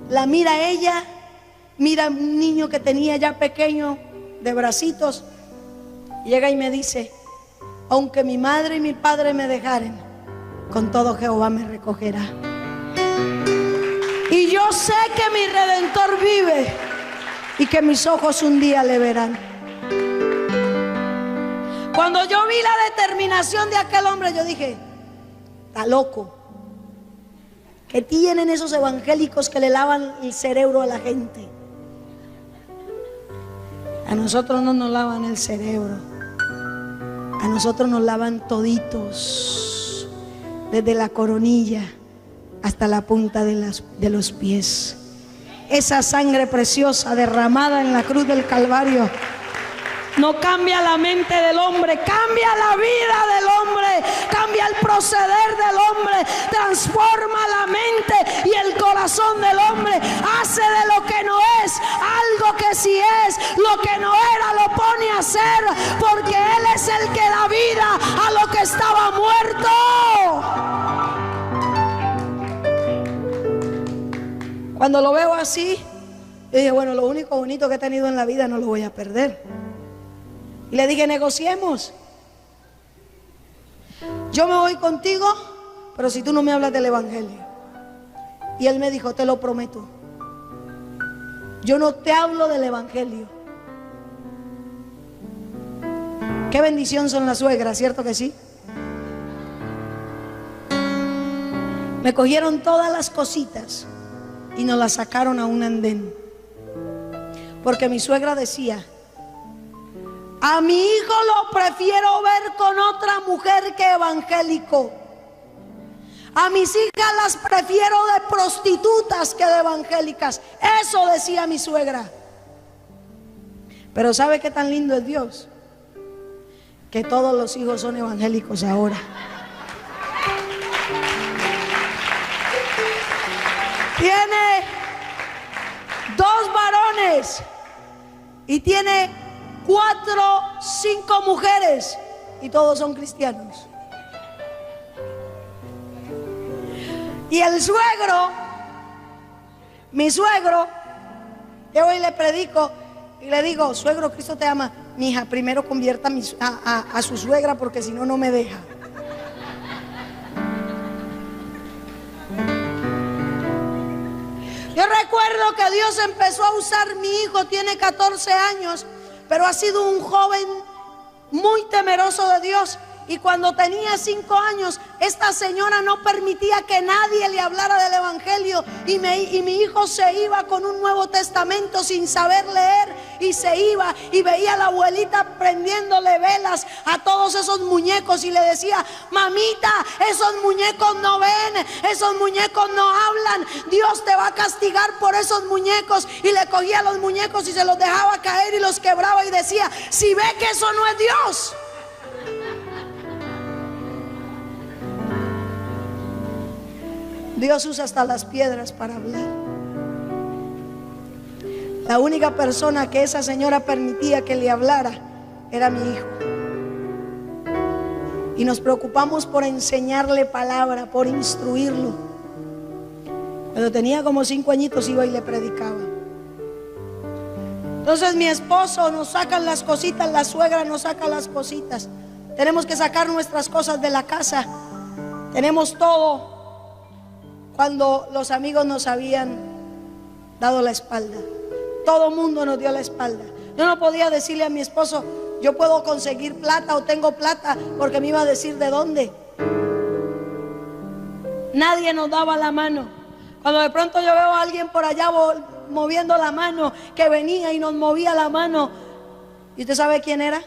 la mira a ella, mira a un niño que tenía ya pequeño de bracitos. Llega y me dice: aunque mi madre y mi padre me dejaren, con todo Jehová me recogerá. Y yo sé que mi Redentor vive y que mis ojos un día le verán. Cuando yo vi la determinación de aquel hombre, yo dije: está loco. ¿Qué tienen esos evangélicos que le lavan el cerebro a la gente? A nosotros no nos lavan el cerebro. A nosotros nos lavan toditos, desde la coronilla hasta la punta de los pies. Esa sangre preciosa derramada en la cruz del Calvario no cambia la mente del hombre, cambia la vida del hombre, cambia el proceder del hombre, transforma la mente y el corazón del hombre, hace de lo que no es algo que sí es, lo que no era lo pone a ser, porque Él es el que da vida a lo que estaba muerto. Cuando lo veo así, yo dije, bueno, lo único bonito que he tenido en la vida no lo voy a perder. Y le dije, negociemos. Yo me voy contigo, pero si tú no me hablas del evangelio. Y él me dijo, te lo prometo, yo no te hablo del evangelio. Qué bendición son las suegras, ¿cierto que sí? Me cogieron todas las cositas y nos las sacaron a un andén, porque mi suegra decía, a mi hijo lo prefiero ver con otra mujer que evangélico. A mis hijas las prefiero de prostitutas que de evangélicas. Eso decía mi suegra. Pero ¿sabe qué tan lindo es Dios? Que todos los hijos son evangélicos ahora. Tiene 2 varones y tiene 4, 5 mujeres y todos son cristianos. Y el suegro, mi suegro, yo hoy le predico y le digo, suegro, Cristo te ama. Mi hija, primero convierta a su suegra, porque si no, no me deja. Yo recuerdo que Dios empezó a usar mi hijo, tiene 14 años, pero ha sido un joven muy temeroso de Dios. Y cuando tenía 5 años, esta señora no permitía que nadie le hablara del evangelio. Y mi hijo se iba con un Nuevo Testamento sin saber leer. Y se iba y veía a la abuelita prendiéndole velas a todos esos muñecos. Y le decía, mamita, esos muñecos no ven, esos muñecos no hablan. Dios te va a castigar por esos muñecos. Y le cogía los muñecos y se los dejaba caer y los quebraba. Y decía, si ve que eso no es Dios. Dios usa hasta las piedras para hablar. La única persona que esa señora permitía que le hablara era mi hijo. Y nos preocupamos por enseñarle palabra, por instruirlo. Cuando tenía como 5 añitos iba y le predicaba. Entonces mi esposo nos sacan las cositas, la suegra nos saca las cositas. Tenemos que sacar nuestras cosas de la casa. Tenemos todo. Cuando los amigos nos habían dado la espalda, todo el mundo nos dio la espalda. Yo no podía decirle a mi esposo, yo puedo conseguir plata o tengo plata, porque me iba a decir de dónde. Nadie nos daba la mano. Cuando de pronto yo veo a alguien por allá moviendo la mano, que venía y nos movía la mano, ¿y usted sabe quién era?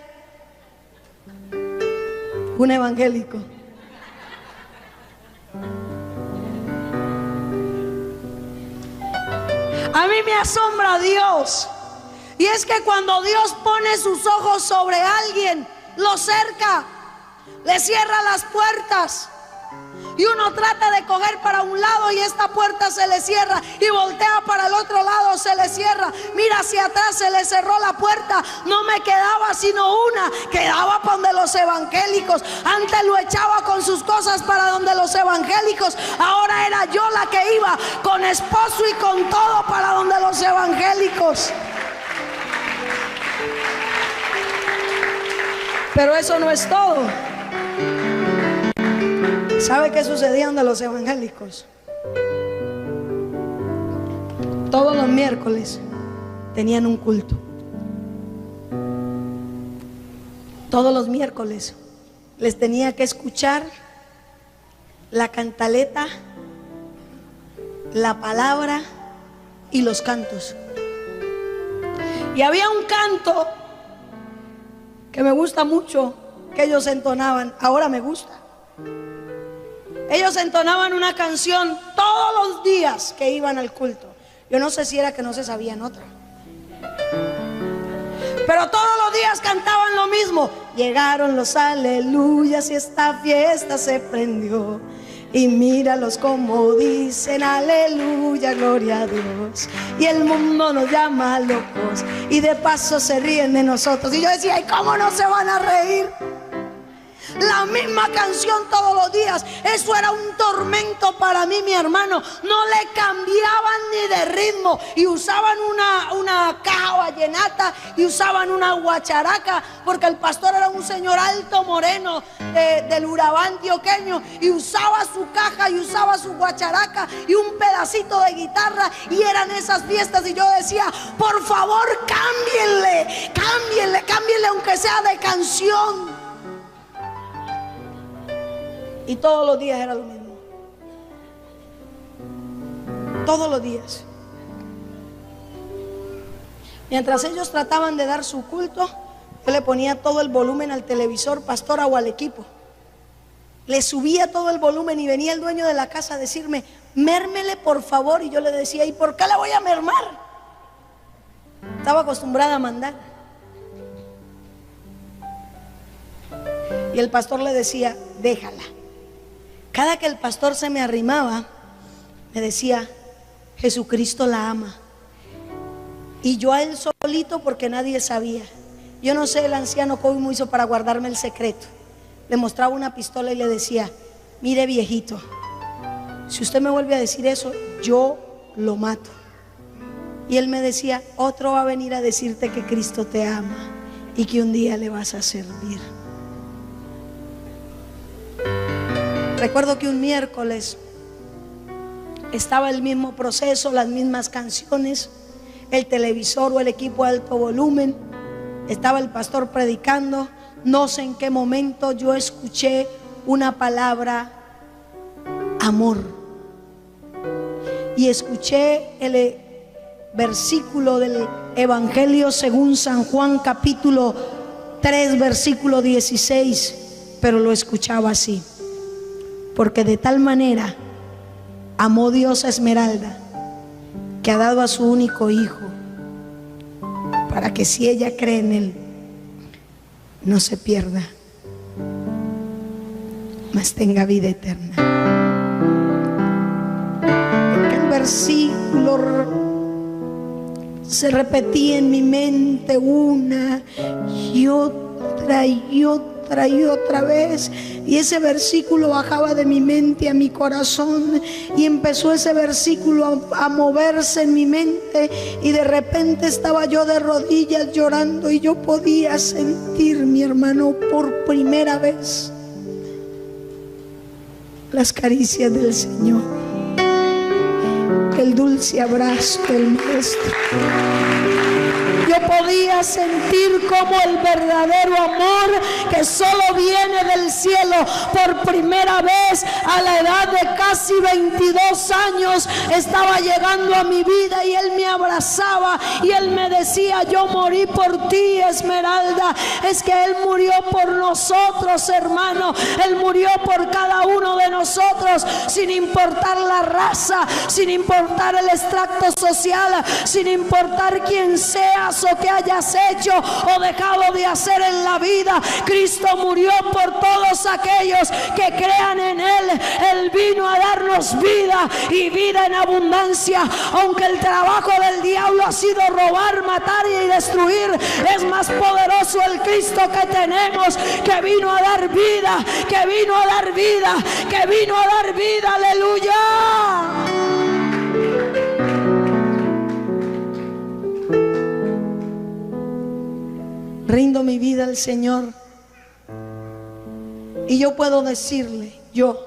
Un evangélico. A mí me asombra Dios. Y es que cuando Dios pone sus ojos sobre alguien, lo cerca, le cierra las puertas. Y uno trata de coger para un lado y esta puerta se le cierra, y voltea para el otro lado, se le cierra. Mira hacia atrás, se le cerró la puerta. No me quedaba sino una, quedaba para donde los evangélicos. Antes lo echaba con sus cosas para donde los evangélicos. Ahora era yo la que iba con esposo y con todo para donde los evangélicos. Pero eso no es todo. ¿Sabe qué sucedía donde los evangélicos? Todos los miércoles tenían un culto. Todos los miércoles les tenía que escuchar la cantaleta, la palabra y los cantos. Y había un canto que me gusta mucho, que ellos entonaban, ahora me gusta. Ellos entonaban una canción todos los días que iban al culto. Yo no sé si era que no se sabían otra, pero todos los días cantaban lo mismo. Llegaron los aleluyas y esta fiesta se prendió. Y míralos como dicen aleluya, gloria a Dios. Y el mundo nos llama locos y de paso se ríen de nosotros. Y yo decía, ¿y cómo no se van a reír? La misma canción todos los días. Eso era un tormento para mí, mi hermano. No le cambiaban ni de ritmo. Y usaban una caja vallenata y usaban una guacharaca, porque el pastor era un señor alto, moreno, del Urabá antioqueño, y usaba su caja y usaba su guacharaca y un pedacito de guitarra, y eran esas fiestas. Y yo decía, por favor, cámbienle aunque sea de canción. Y todos los días era lo mismo. Todos los días. Mientras ellos trataban de dar su culto, yo le ponía todo el volumen al televisor, pastora, o al equipo. Le subía todo el volumen y venía el dueño de la casa a decirme, mérmele por favor. Y yo le decía, ¿y por qué la voy a mermar? Estaba acostumbrada a mandar. Y el pastor le decía, déjala. Cada que el pastor se me arrimaba, me decía, Jesucristo la ama. Y yo a él solito, porque nadie sabía. Yo no sé el anciano cómo hizo para guardarme el secreto. Le mostraba una pistola y le decía, mire viejito, si usted me vuelve a decir eso, yo lo mato. Y él me decía, otro va a venir a decirte que Cristo te ama y que un día le vas a servir. Recuerdo que un miércoles estaba el mismo proceso, las mismas canciones, el televisor o el equipo de alto volumen, estaba el pastor predicando. No sé en qué momento yo escuché una palabra, amor, y escuché el versículo del Evangelio según San Juan, capítulo 3, versículo 16, pero lo escuchaba así: porque de tal manera amó Dios a Esmeralda, que ha dado a su único hijo, para que si ella cree en él, no se pierda, mas tenga vida eterna. El versículo se repetía en mi mente una y otra y otra vez, y ese versículo bajaba de mi mente a mi corazón, y empezó ese versículo a moverse en mi mente, y de repente estaba yo de rodillas llorando, y yo podía sentir, mi hermano, por primera vez las caricias del Señor, el dulce abrazo del Maestro. Yo podía sentir como el verdadero amor que solo viene del cielo, por primera vez a la edad de casi 22 años estaba llegando a mi vida, y Él me abrazaba y Él me decía, yo morí por ti, Esmeralda. Es que Él murió por nosotros, hermano. Él murió por cada uno de nosotros, sin importar la raza, sin importar el extracto social, sin importar quién seas o que hayas hecho o dejado de hacer en la vida. Cristo murió por todos aquellos que crean en Él. Él vino a darnos vida y vida en abundancia. Aunque el trabajo del diablo ha sido robar, matar y destruir, es más poderoso el Cristo que tenemos, que vino a dar vida, que vino a dar vida, que vino a dar vida. Aleluya. Rindo mi vida al Señor, y yo puedo decirle, yo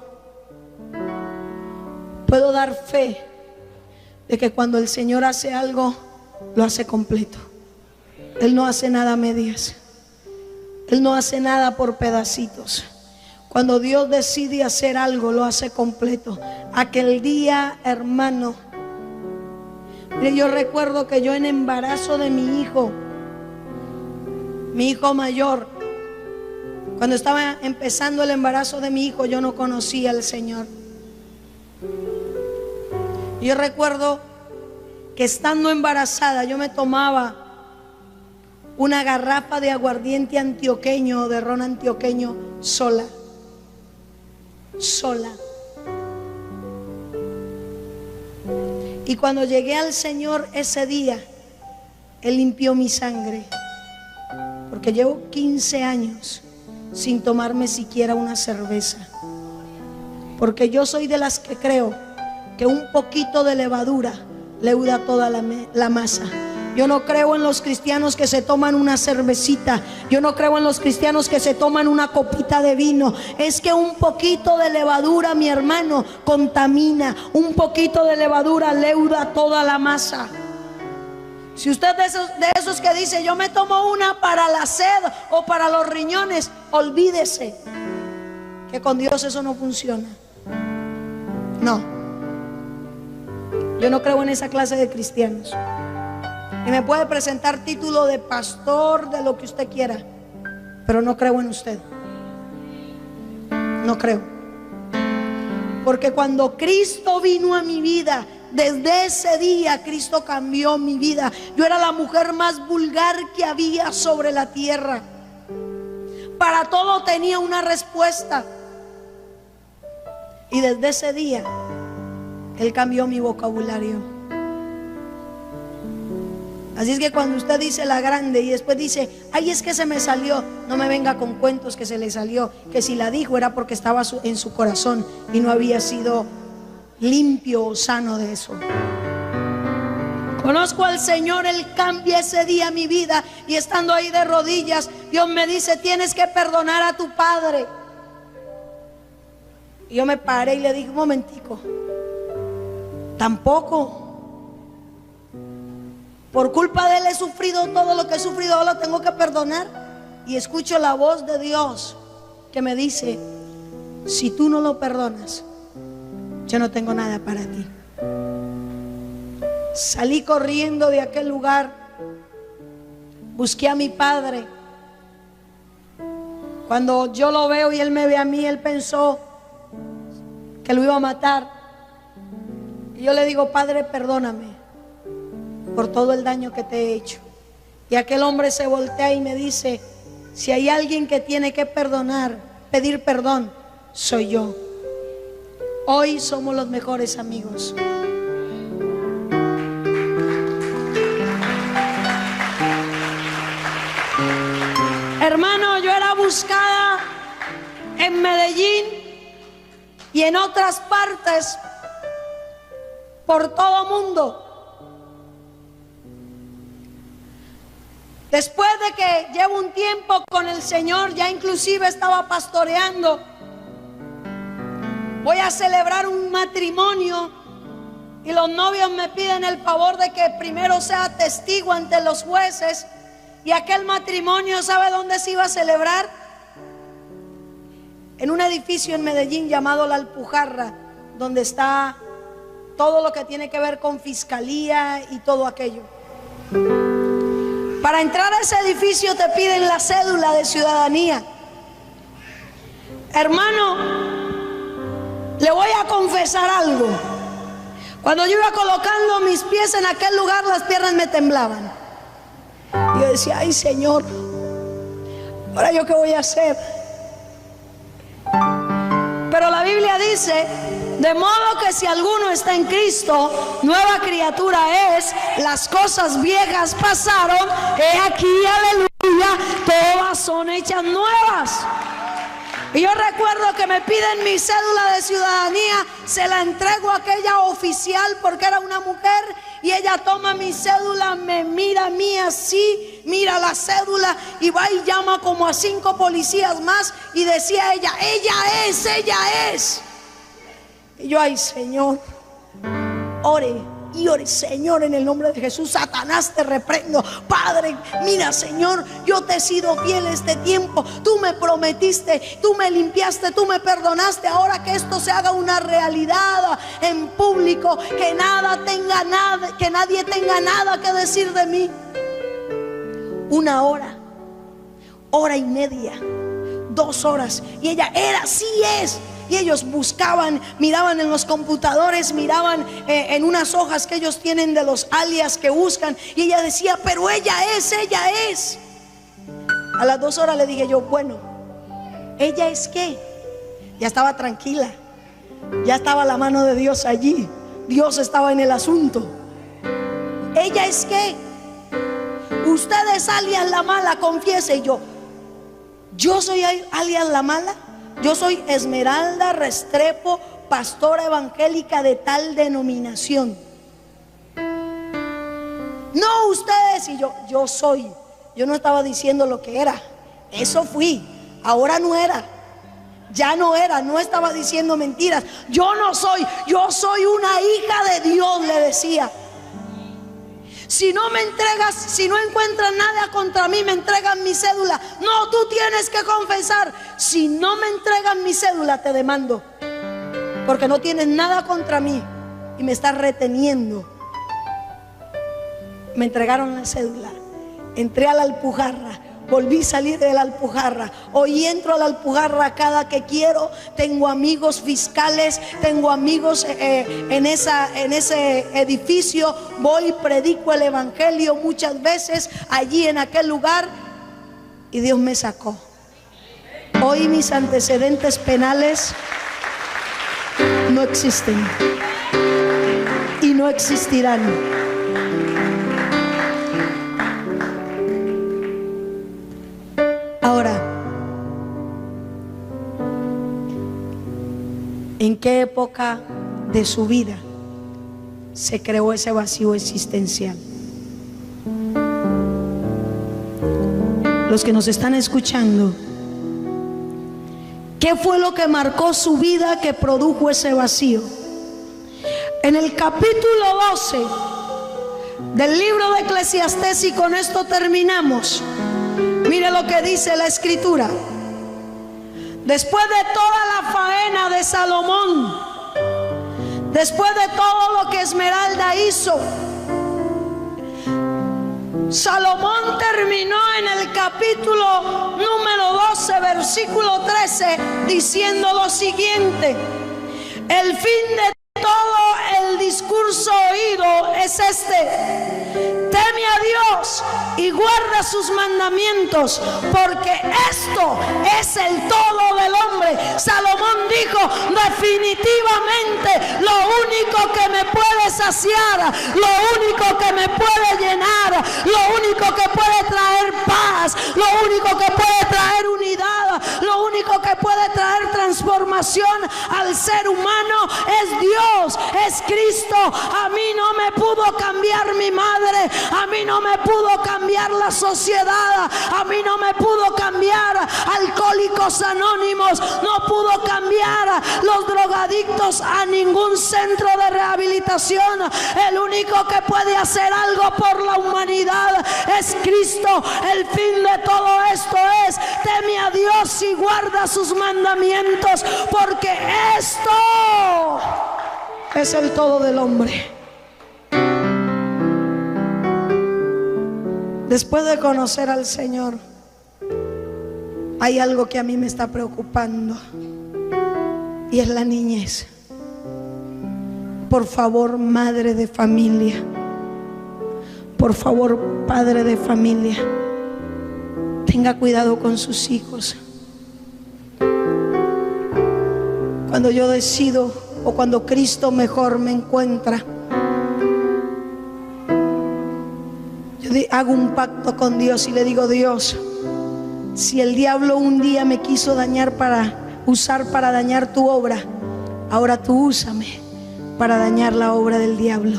puedo dar fe de que cuando el Señor hace algo, lo hace completo. Él no hace nada a medias, Él no hace nada por pedacitos. Cuando Dios decide hacer algo, lo hace completo. Aquel día, hermano, yo recuerdo que yo en embarazo de mi hijo mayor, Cuando estaba empezando el embarazo de mi hijo, yo no conocía al Señor. Yo recuerdo que estando embarazada, yo me tomaba una garrafa de aguardiente antioqueño o de ron antioqueño sola. Y cuando llegué al Señor ese día, Él limpió mi sangre, porque llevo 15 años sin tomarme siquiera una cerveza, porque yo soy de las que creo que un poquito de levadura leuda toda la masa. Yo no creo en los cristianos que se toman una cervecita. Yo no creo en los cristianos que se toman una copita de vino. Es que un poquito de levadura, mi hermano, contamina. Un poquito de levadura leuda toda la masa. Si usted de esos que dice, yo me tomo una para la sed o para los riñones, olvídese que con Dios eso no funciona. No, yo no creo en esa clase de cristianos. Y me puede presentar título de pastor, de lo que usted quiera, pero no creo en usted. No creo. Porque cuando Cristo vino a mi vida, desde ese día Cristo cambió mi vida. Yo era la mujer más vulgar que había sobre la tierra. Para todo tenía una respuesta. Y desde ese día Él cambió mi vocabulario. Así es que cuando usted dice la grande y después dice, ay, es que se me salió, no me venga con cuentos que se le salió, que si la dijo era porque estaba en su corazón y no había sido limpio o sano de eso. Conozco al Señor, Él cambia ese día mi vida, y estando ahí de rodillas, Dios me dice, tienes que perdonar a tu padre. Y yo me paré y le dije, un momentico, tampoco. Por culpa de Él he sufrido todo lo que he sufrido, ahora lo tengo que perdonar. Y escucho la voz de Dios que me dice, si tú no lo perdonas, yo no tengo nada para ti. Salí corriendo de aquel lugar, busqué a mi padre. Cuando yo lo veo y él me ve a mí, él pensó que lo iba a matar. Y yo le digo, Padre, perdóname por todo el daño que te he hecho. Y aquel hombre se voltea y me dice, si hay alguien que tiene que perdonar, pedir perdón, soy yo. Hoy somos los mejores amigos. Hermano, yo era buscada en Medellín y en otras partes por todo mundo. Después de que llevo un tiempo con el Señor, ya inclusive estaba pastoreando. Voy a celebrar un matrimonio y los novios me piden el favor de que primero sea testigo ante los jueces. Y aquel matrimonio, ¿sabe dónde se iba a celebrar? En un edificio en Medellín llamado La Alpujarra, donde está todo lo que tiene que ver con fiscalía y todo aquello. Para entrar a ese edificio te piden la cédula de ciudadanía. Hermano, le voy a confesar algo. Cuando yo iba colocando mis pies en aquel lugar, las piernas me temblaban. Yo decía, ay Señor, ¿ahora yo qué voy a hacer? Pero la Biblia dice, de modo que si alguno está en Cristo, nueva criatura es, las cosas viejas pasaron, he aquí, aleluya, todas son hechas nuevas. Y yo recuerdo que me piden mi cédula de ciudadanía, se la entrego a aquella oficial porque era una mujer, y ella toma mi cédula, me mira a mí así, mira la cédula y va y llama como a 5 policías más y decía ella es. Y yo, ay Señor, ore y ore, Señor, en el nombre de Jesús. Satanás, te reprendo. Padre, mira Señor, yo te he sido fiel este tiempo. Tú me prometiste, tú me limpiaste, tú me perdonaste. Ahora que esto se haga una realidad en público, que nadie tenga nada que decir de mí. 1 hora, hora y media, 2 horas. Y ella era, así es. Y ellos buscaban, miraban en los computadores, miraban en unas hojas que ellos tienen de los alias que buscan. Y ella decía, pero ella es. A las 2 horas le dije yo, bueno, ¿ella es qué? Ya estaba tranquila. Ya estaba la mano de Dios allí. Dios estaba en el asunto. ¿Ella es qué? Usted es alias la mala, confiese. Y yo soy alias la mala. Yo soy Esmeralda Restrepo, pastora evangélica de tal denominación. No, ustedes. Y yo soy. Yo no estaba diciendo lo que era. Eso fui. Ahora no era. Ya no era. No estaba diciendo mentiras. Yo no soy. Yo soy una hija de Dios, le decía. Si no me entregas, si no encuentras nada contra mí, me entregan mi cédula. No, tú tienes que confesar. Si no me entregan mi cédula, te demando, porque no tienes nada contra mí y me estás reteniendo. Me entregaron la cédula. Entré a la Alpujarra. Volví a salir de la Alpujarra. Hoy entro a la Alpujarra cada que quiero. Tengo amigos fiscales, tengo amigos en ese edificio. Voy, predico el evangelio muchas veces allí en aquel lugar. Y Dios me sacó. Hoy mis antecedentes penales no existen y no existirán. Ahora, ¿en qué época de su vida se creó ese vacío existencial? Los que nos están escuchando, ¿qué fue lo que marcó su vida que produjo ese vacío? En el capítulo 12 del libro de Eclesiastés, y con esto terminamos. Mire lo que dice la escritura. Después de toda la faena de Salomón, después de todo lo que Esmeralda hizo, Salomón terminó en el capítulo número 12, versículo 13, diciendo lo siguiente: el fin de todo el discurso oído es este: teme a Dios y guarda sus mandamientos, porque esto es el todo del hombre. Salomón dijo: definitivamente lo único que me puede saciar, lo único que me puede llenar, lo único que puede traer paz, lo único que puede traer unidad, lo único que puede traer transformación al ser humano es Dios, es Cristo. A mí no me pudo cambiar mi madre, a mí no me pudo cambiar la sociedad, a mí no me pudo cambiar Alcohólicos Anónimos, no pudo cambiar los drogadictos a ningún centro de rehabilitación. El único que puede hacer algo por la humanidad es Cristo. El fin de todo esto es: teme a Dios y guarda sus mandamientos, porque esto es el todo del hombre. Después de conocer al Señor, hay algo que a mí me está preocupando, y es la niñez. Por favor, madre de familia, por favor, padre de familia, tenga cuidado con sus hijos. Cuando yo decido, o cuando Cristo mejor me encuentra, yo hago un pacto con Dios y le digo: Dios, si el diablo un día me quiso dañar para dañar tu obra, ahora tú úsame para dañar la obra del diablo.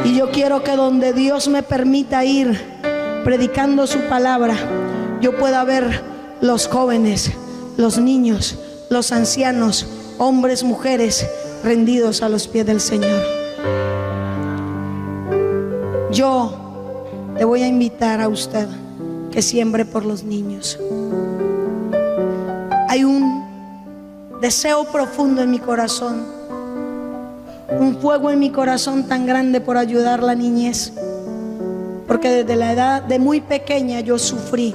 Y yo quiero que donde Dios me permita ir predicando su palabra, yo pueda ver los jóvenes, los niños, los ancianos, hombres, mujeres rendidos a los pies del Señor. Yo le voy a invitar a usted que siembre por los niños. Hay un deseo profundo en mi corazón, un fuego en mi corazón tan grande por ayudar la niñez, porque desde la edad de muy pequeña yo sufrí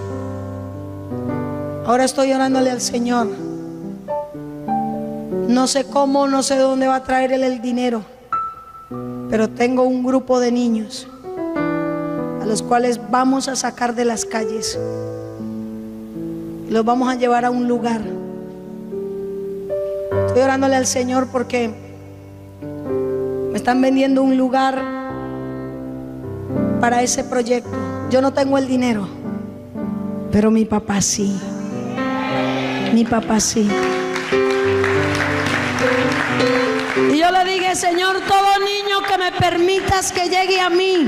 Ahora estoy orándole al Señor. No sé cómo, no sé de dónde va a traer Él el dinero, pero tengo un grupo de niños a los cuales vamos a sacar de las calles y los vamos a llevar a un lugar. Estoy orándole al Señor porque me están vendiendo un lugar para ese proyecto. Yo no tengo el dinero, pero mi papá sí. Mi papá sí. Y yo le dije: Señor, todo niño que me permitas que llegue a mí,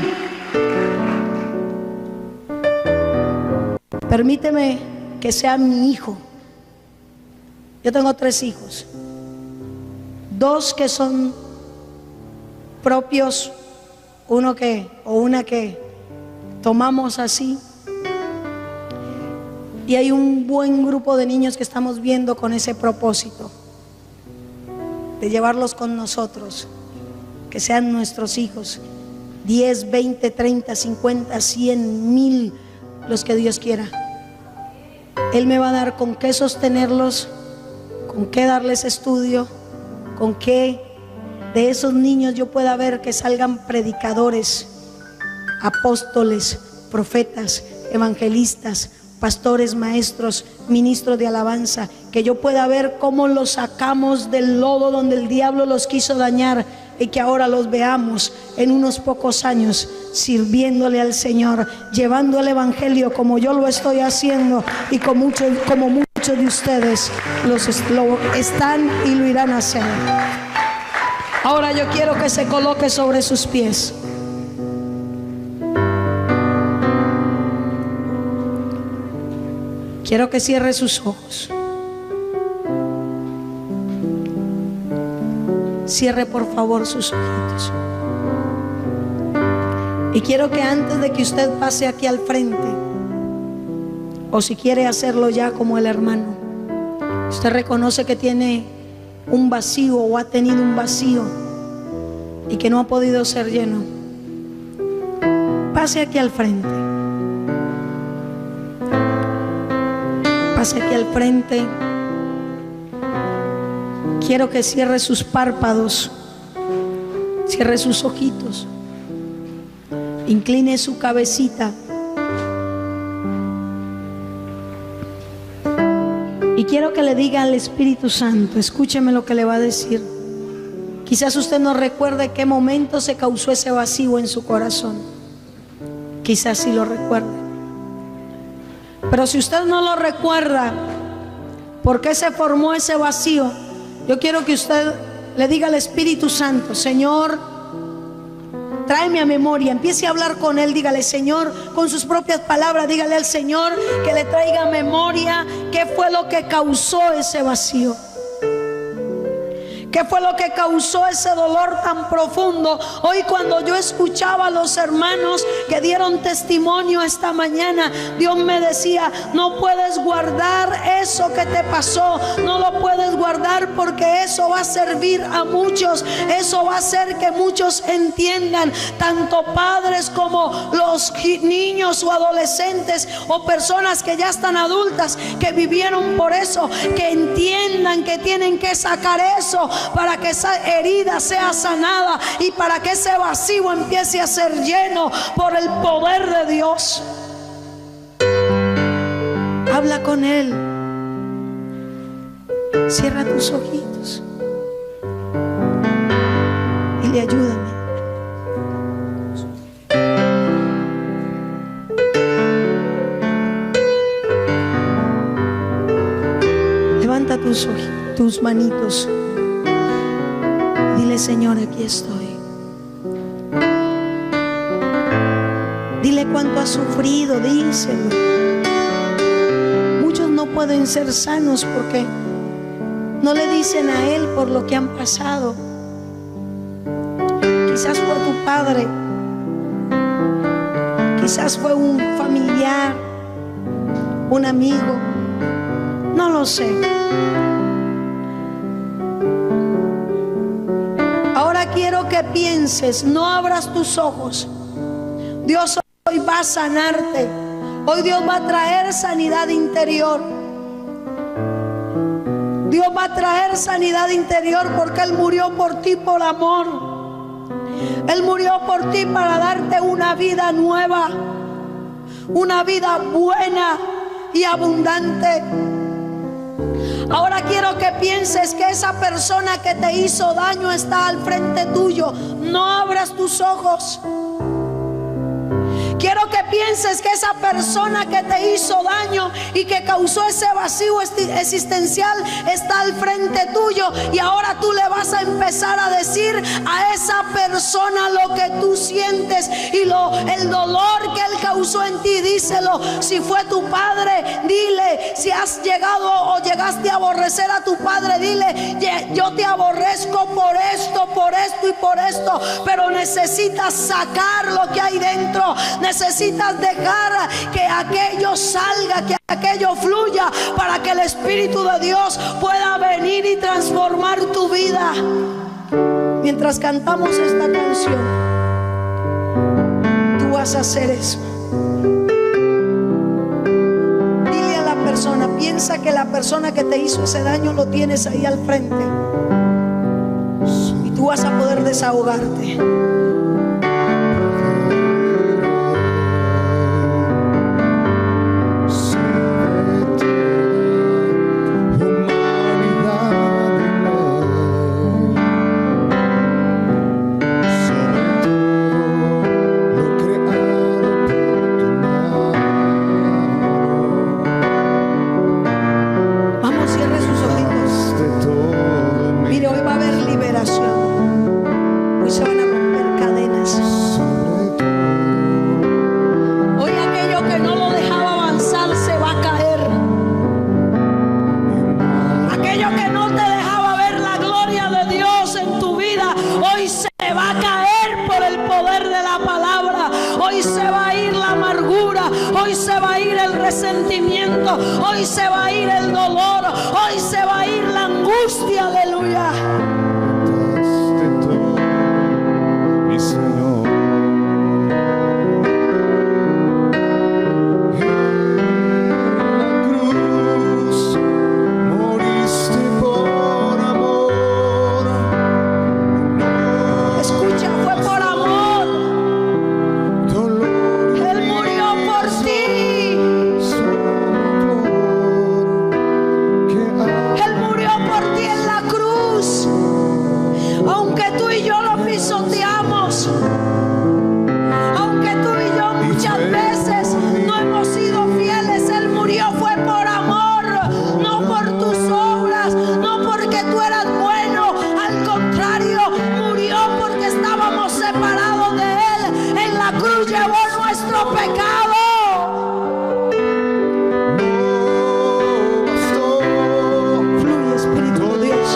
permíteme que sea mi hijo. Yo tengo 3 hijos, 2 que son propios, una que tomamos así, y hay un buen grupo de niños que estamos viendo con ese propósito de llevarlos con nosotros, que sean nuestros hijos, 10, 20, 30, 50, 100, 1000, los que Dios quiera. Él me va a dar con qué sostenerlos, con qué darles estudio, con qué de esos niños yo pueda ver que salgan predicadores, apóstoles, profetas, evangelistas, pastores, maestros, ministros de alabanza, que yo pueda ver cómo los sacamos del lodo donde el diablo los quiso dañar, y que ahora los veamos en unos pocos años sirviéndole al Señor, llevando el evangelio como yo lo estoy haciendo y como muchos de ustedes lo están y lo irán a hacer. Ahora yo quiero que se coloque sobre sus pies. Quiero que cierre sus ojos. Cierre por favor sus ojitos. Y quiero que antes de que usted pase aquí al frente, o si quiere hacerlo ya como el hermano, usted reconoce que tiene un vacío o ha tenido un vacío y que no ha podido ser lleno, pase aquí al frente. Pase aquí al frente. Quiero que cierre sus párpados, cierre sus ojitos, incline su cabecita y quiero que le diga al Espíritu Santo, escúcheme lo que le va a decir. Quizás usted no recuerde qué momento se causó ese vacío en su corazón, quizás sí lo recuerde. Pero si usted no lo recuerda, ¿por qué se formó ese vacío? Yo quiero que usted le diga al Espíritu Santo: Señor, tráeme a memoria. Empiece a hablar con Él, dígale: Señor, con sus propias palabras, dígale al Señor que le traiga a memoria qué fue lo que causó ese vacío. ¿Qué fue lo que causó ese dolor tan profundo? Hoy cuando yo escuchaba a los hermanos que dieron testimonio esta mañana, Dios me decía: no puedes guardar eso que te pasó, no lo puedes guardar, porque eso va a servir a muchos, eso va a hacer que muchos entiendan, tanto padres como los niños o adolescentes o personas que ya están adultas, que vivieron por eso, que entiendan que tienen que sacar eso para que esa herida sea sanada y para que ese vacío empiece a ser lleno por el poder de Dios. Habla con Él. Cierra tus ojitos. Dile: ayúdame. Levanta tus manitos. Dile: Señor, aquí estoy. Dile cuánto has sufrido, díselo. Muchos no pueden ser sanos porque no le dicen a Él por lo que han pasado. Quizás fue tu padre, quizás fue un familiar, un amigo, no lo sé. Ahora quiero que pienses, no abras tus ojos. Dios hoy va a sanarte. Hoy Dios va a traer sanidad interior. Dios va a traer sanidad interior porque Él murió por ti por amor. Él murió por ti para darte una vida nueva, una vida buena y abundante. Ahora quiero que pienses que esa persona que te hizo daño está al frente tuyo. No abras tus ojos. Quiero que pienses que esa persona que te hizo daño y que causó ese vacío existencial está al frente tuyo, y ahora tú le vas a empezar a decir a esa persona lo que tú sientes y el dolor que él causó en ti. Díselo. Si fue tu padre, dile. Si has llegado o llegaste a aborrecer a tu padre, dile: yo te aborrezco por esto y por esto. Pero necesitas sacar lo que hay dentro. Necesitas dejar que aquello salga, que aquello fluya, para que el Espíritu de Dios pueda venir y transformar tu vida. Mientras cantamos esta canción, tú vas a hacer eso. Dile a la persona, piensa que la persona que te hizo ese daño lo tienes ahí al frente, y tú vas a poder desahogarte. Hoy se va a ir el dolor, hoy se va a ir la angustia. Aleluya. Mi Señor, en la cruz moriste por amor. Escucha, fue por amor. Él murió por ti. Aunque tú y yo lo pisoteamos, aunque tú y yo muchas veces no hemos sido fieles, Él murió fue por amor, no por tus obras, no porque tú eras bueno. Al contrario, murió porque estábamos separados de Él. En la cruz llevó nuestro pecado. Fluye, Espíritu de Dios.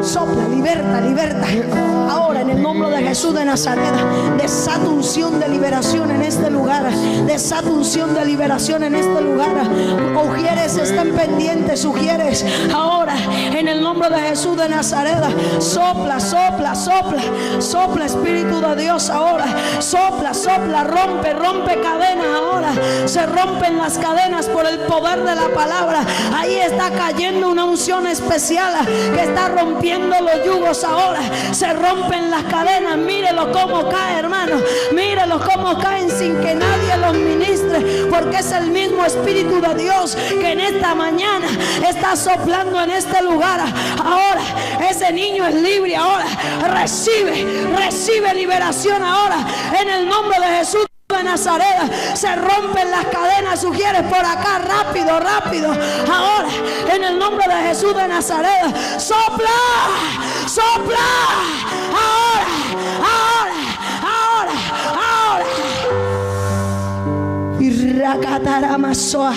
Sopla, liberta. Ahora, en el nombre de Jesús de Nazaret, desata unción de liberación en este lugar. Desata unción de liberación en este lugar. Ujieres están pendientes, ujieres. Ahora, en el nombre de Jesús de Nazaret, sopla, Espíritu de Dios. Ahora, sopla, rompe cadenas. Ahora se rompen las cadenas por el poder de la palabra. Ahí está cayendo una unción especial que está rompiendo los yugos. Ahora se rompen las cadenas. Mírelo cómo cae, hermano. Mírelo cómo caen sin que nadie los ministre, porque es el mismo Espíritu de Dios que en esta mañana está soplando en este lugar. Ahora ese niño es libre. Ahora recibe liberación. Ahora, en el nombre de Jesús de Nazaret, se rompen las cadenas. Sugieres por acá, rápido. Ahora, en el nombre de Jesús de Nazaret, sopla. Ahora. Y racatara masoa.